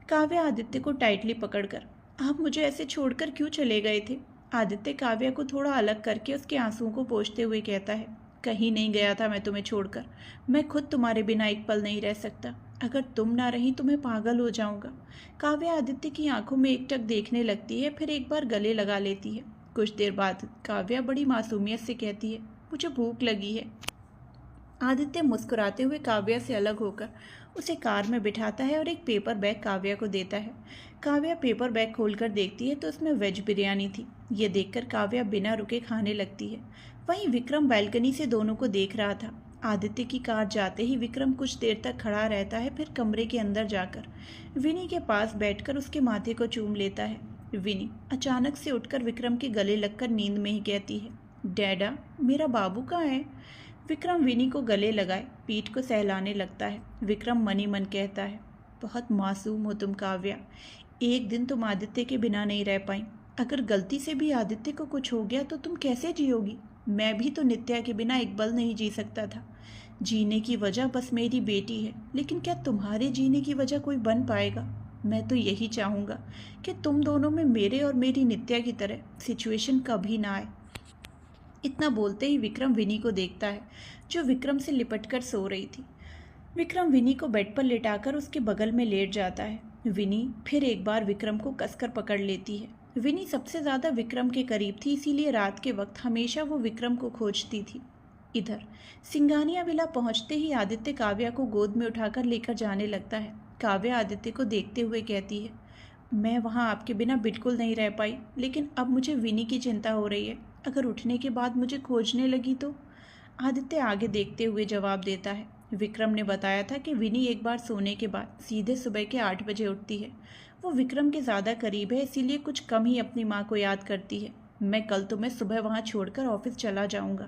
काव्या आदित्य को टाइटली पकड़कर, आप मुझे ऐसे छोड़कर क्यों चले गए थे? आदित्य काव्या को थोड़ा अलग करके उसके आंसुओं को पोंछते हुए कहता है, कहीं नहीं गया था मैं तुम्हें छोड़कर। मैं खुद तुम्हारे बिना एक पल नहीं रह सकता। अगर तुम ना रही तो मैं पागल हो जाऊंगा। काव्या आदित्य की आंखों में एकटक देखने लगती है, फिर एक बार गले लगा लेती है। कुछ देर बाद काव्या बड़ी मासूमियत से कहती है, मुझे भूख लगी है। आदित्य मुस्कुराते हुए काव्या से अलग होकर उसे कार में बिठाता है और एक पेपर बैग काव्या को देता है। काव्या पेपर बैग खोलकर देखती है तो उसमें वेज बिरयानी थी। ये देखकर काव्या बिना रुके खाने लगती है। वहीं विक्रम बैल्कनी से दोनों को देख रहा था। आदित्य की कार जाते ही विक्रम कुछ देर तक खड़ा रहता है, फिर कमरे के अंदर जाकर विनी के पास बैठकर उसके माथे को चूम लेता है। विनी अचानक से उठकर विक्रम के गले लगकर नींद में ही कहती है, डैडा, मेरा बाबू कहाँ है? विक्रम विनी को गले लगाए पीठ को सहलाने लगता है। विक्रम मनी मन कहता है, बहुत मासूम हो तुम काव्या। एक दिन तुम आदित्य के बिना नहीं रह पाई। अगर गलती से भी आदित्य को कुछ हो गया तो तुम कैसे जियोगी? मैं भी तो नित्या के बिना एक पल नहीं जी सकता था। जीने की वजह बस मेरी बेटी है, लेकिन क्या तुम्हारे जीने की वजह कोई बन पाएगा? मैं तो यही चाहूँगा कि तुम दोनों में मेरे और मेरी नित्या की तरह सिचुएशन कभी ना आए। इतना बोलते ही विक्रम विनी को देखता है, जो विक्रम से लिपटकर सो रही थी। विक्रम विनी को बेड पर लेटाकर उसके बगल में लेट जाता है। विनी फिर एक बार विक्रम को कसकर पकड़ लेती है। विनी सबसे ज़्यादा विक्रम के करीब थी, इसीलिए रात के वक्त हमेशा वो विक्रम को खोजती थी। इधर सिंघानिया विला पहुंचते ही आदित्य काव्या को गोद में उठाकर लेकर जाने लगता है। काव्या आदित्य को देखते हुए कहती है, मैं वहाँ आपके बिना बिल्कुल नहीं रह पाई, लेकिन अब मुझे विनी की चिंता हो रही है। अगर उठने के बाद मुझे खोजने लगी तो? आदित्य आगे देखते हुए जवाब देता है, विक्रम ने बताया था कि विनी एक बार सोने के बाद सीधे सुबह के 8 बजे उठती है। वो विक्रम के ज़्यादा करीब है, इसीलिए कुछ कम ही अपनी माँ को याद करती है। मैं कल तुम्हें सुबह वहाँ छोड़कर ऑफिस चला जाऊँगा।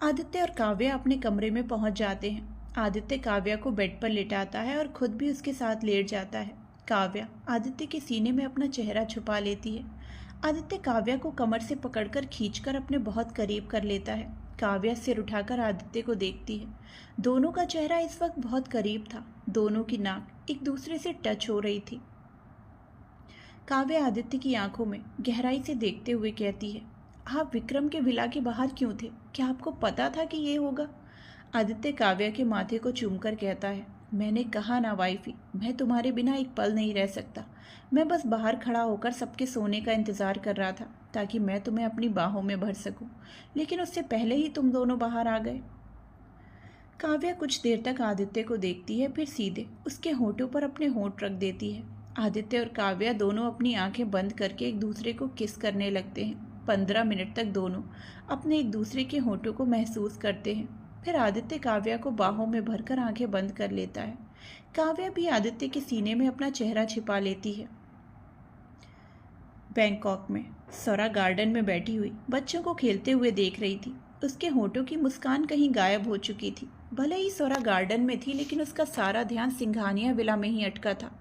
आदित्य और काव्या अपने कमरे में पहुँच जाते हैं। आदित्य काव्या को बेड पर लेटाता है और खुद भी उसके साथ लेट जाता है। काव्या आदित्य के सीने में अपना चेहरा छुपा लेती है। आदित्य काव्या को कमर से पकड़कर खींचकर अपने बहुत करीब कर लेता है। काव्या सिर उठाकर आदित्य को देखती है। दोनों का चेहरा इस वक्त बहुत करीब था। दोनों की नाक एक दूसरे से टच हो रही थी। काव्या आदित्य की आंखों में गहराई से देखते हुए कहती है, आप विक्रम के विला के बाहर क्यों थे? क्या आपको पता था कि ये होगा? आदित्य काव्या के माथे को चूमकर कहता है, मैंने कहा ना वाइफी, मैं तुम्हारे बिना एक पल नहीं रह सकता। मैं बस बाहर खड़ा होकर सबके सोने का इंतज़ार कर रहा था, ताकि मैं तुम्हें अपनी बाहों में भर सकूं, लेकिन उससे पहले ही तुम दोनों बाहर आ गए। काव्या कुछ देर तक आदित्य को देखती है, फिर सीधे उसके होठों पर अपने होंठ रख देती है। आदित्य और काव्या दोनों अपनी आंखें बंद करके एक दूसरे को किस करने लगते हैं। 15 मिनट तक दोनों अपने एक दूसरे के होठों को महसूस करते हैं। फिर आदित्य काव्या को बाहों में भरकर आंखें बंद कर लेता है। काव्या भी आदित्य के सीने में अपना चेहरा छिपा लेती है। बैंकॉक में सौरा गार्डन में बैठी हुई बच्चों को खेलते हुए देख रही थी। उसके होठों की मुस्कान कहीं गायब हो चुकी थी। भले ही सौरा गार्डन में थी, लेकिन उसका सारा ध्यान सिंघानिया विला में ही अटका था।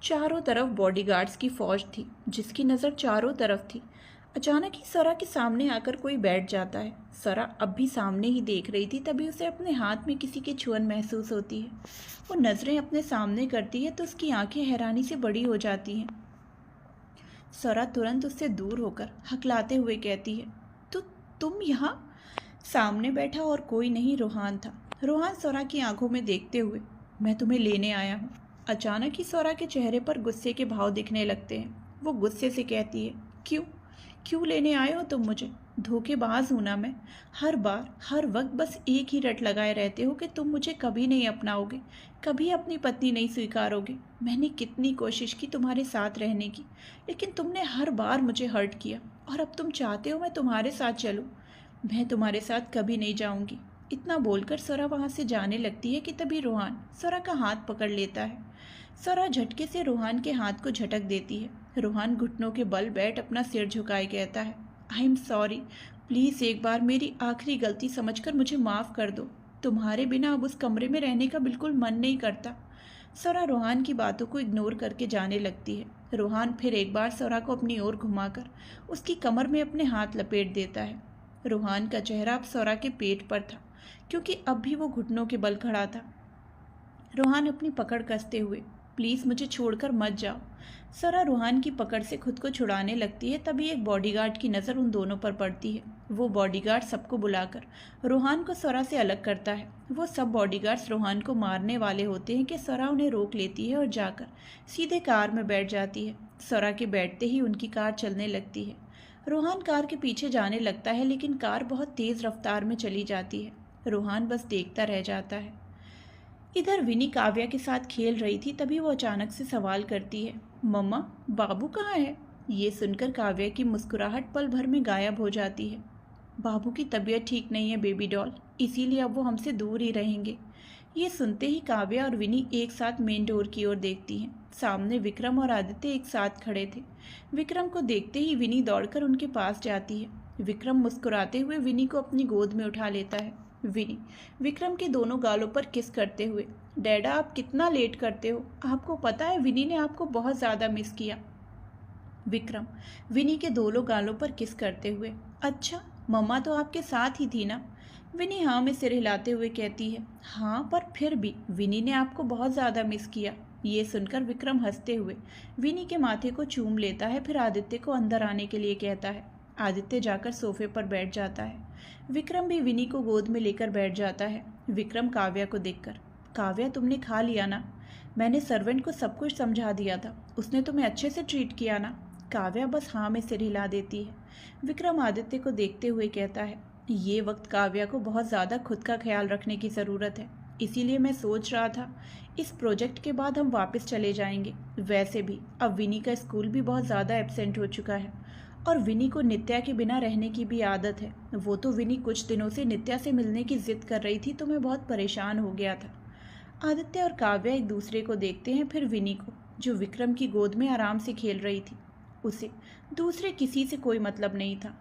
चारों तरफ बॉडीगार्ड्स की फौज थी, जिसकी नज़र चारों तरफ थी। अचानक ही सौरा के सामने आकर कोई बैठ जाता है। सौरा अब भी सामने ही देख रही थी, तभी उसे अपने हाथ में किसी की छुअन महसूस होती है। वो नज़रें अपने सामने करती है तो उसकी आंखें हैरानी से बड़ी हो जाती हैं। सौरा तुरंत उससे दूर होकर हकलाते हुए कहती है, तो तुम यहाँ? सामने बैठा और कोई नहीं, रोहान था। रोहान सौरा की आंखों में देखते हुए, मैं तुम्हें लेने आया हूँ। अचानक ही सौरा के चेहरे पर गुस्से के भाव दिखने लगते हैं। वो गुस्से से कहती है, क्यों लेने आए हो तुम मुझे? धोखेबाज हूं ना मैं? हर बार हर वक्त बस एक ही रट लगाए रहते हो कि तुम मुझे कभी नहीं अपनाओगे, कभी अपनी पत्नी नहीं स्वीकारोगे। मैंने कितनी कोशिश की तुम्हारे साथ रहने की, लेकिन तुमने हर बार मुझे हर्ट किया, और अब तुम चाहते हो मैं तुम्हारे साथ चलूं। मैं तुम्हारे साथ कभी नहीं जाऊंगी। इतना बोलकर सौरा वहाँ से जाने लगती है कि तभी रोहान सौरा का हाथ पकड़ लेता है। सौरा झटके से रोहान के हाथ को झटक देती है। रोहान घुटनों के बल बैठ अपना सिर झुकाए कहता है, आई एम सॉरी, प्लीज़ एक बार मेरी आखिरी गलती समझकर मुझे माफ़ कर दो। तुम्हारे बिना अब उस कमरे में रहने का बिल्कुल मन नहीं करता। स्वरा रोहान की बातों को इग्नोर करके जाने लगती है। रोहान फिर एक बार स्वरा को अपनी ओर घुमाकर उसकी कमर में अपने हाथ लपेट देता है। रोहान का चेहरा अब स्वरा के पेट पर था, क्योंकि अब भी वो घुटनों के बल खड़ा था। रोहान अपनी पकड़ कसते हुए, प्लीज़ मुझे छोड़कर मत जाओ। स्वरा रोहान की पकड़ से खुद को छुड़ाने लगती है, तभी एक बॉडीगार्ड की नज़र उन दोनों पर पड़ती है। वो बॉडीगार्ड सबको बुलाकर रोहान को स्वरा से अलग करता है। वो सब बॉडीगार्ड्स रोहान को मारने वाले होते हैं कि स्वरा उन्हें रोक लेती है और जाकर सीधे कार में बैठ जाती है। स्वरा के बैठते ही उनकी कार चलने लगती है। रोहान कार के पीछे जाने लगता है, लेकिन कार बहुत तेज़ रफ्तार में चली जाती है। रोहान बस देखता रह जाता है। इधर विनी काव्या के साथ खेल रही थी, तभी वो अचानक से सवाल करती है, मम्मा बाबू कहाँ है? ये सुनकर काव्या की मुस्कुराहट पल भर में गायब हो जाती है। बाबू की तबीयत ठीक नहीं है बेबी डॉल, इसीलिए अब वो हमसे दूर ही रहेंगे। ये सुनते ही काव्या और विनी एक साथ मेन डोर की ओर देखती हैं। सामने विक्रम और आदित्य एक साथ खड़े थे। विक्रम को देखते ही विनी दौड़कर उनके पास जाती है। विक्रम मुस्कुराते हुए विनी को अपनी गोद में उठा लेता है। विनी विक्रम के दोनों गालों पर किस करते हुए, डैडा आप कितना लेट करते हो, आपको पता है विनी ने आपको बहुत ज़्यादा मिस किया। विक्रम विनी के दोनों गालों पर किस करते हुए, अच्छा मम्मा तो आपके साथ ही थी ना? विनी हाँ में सिर हिलाते हुए कहती है, हाँ पर फिर भी विनी ने आपको बहुत ज़्यादा मिस किया। ये सुनकर विक्रम हंसते हुए विनी के माथे को चूम लेता है, फिर आदित्य को अंदर आने के लिए कहता है। आदित्य जाकर सोफे पर बैठ जाता है। विक्रम भी विनी को गोद में लेकर बैठ जाता है। विक्रम काव्या को देखकर, काव्या तुमने खा लिया ना? मैंने सर्वेंट को सब कुछ समझा दिया था, उसने तुम्हें अच्छे से ट्रीट किया ना? काव्या बस हाँ में सिर हिला देती है। विक्रम आदित्य को देखते हुए कहता है, ये वक्त काव्या को बहुत ज़्यादा खुद का ख्याल रखने की ज़रूरत है, इसीलिए मैं सोच रहा था इस प्रोजेक्ट के बाद हम वापस चले जाएंगे। वैसे भी अब विनी का स्कूल भी बहुत ज़्यादा एब्सेंट हो चुका है और विनी को नित्या के बिना रहने की भी आदत है। वो तो विनी कुछ दिनों से नित्या से मिलने की जिद कर रही थी, तो मैं बहुत परेशान हो गया था। आदित्य और काव्या एक दूसरे को देखते हैं, फिर विनी को, जो विक्रम की गोद में आराम से खेल रही थी। उसे दूसरे किसी से कोई मतलब नहीं था।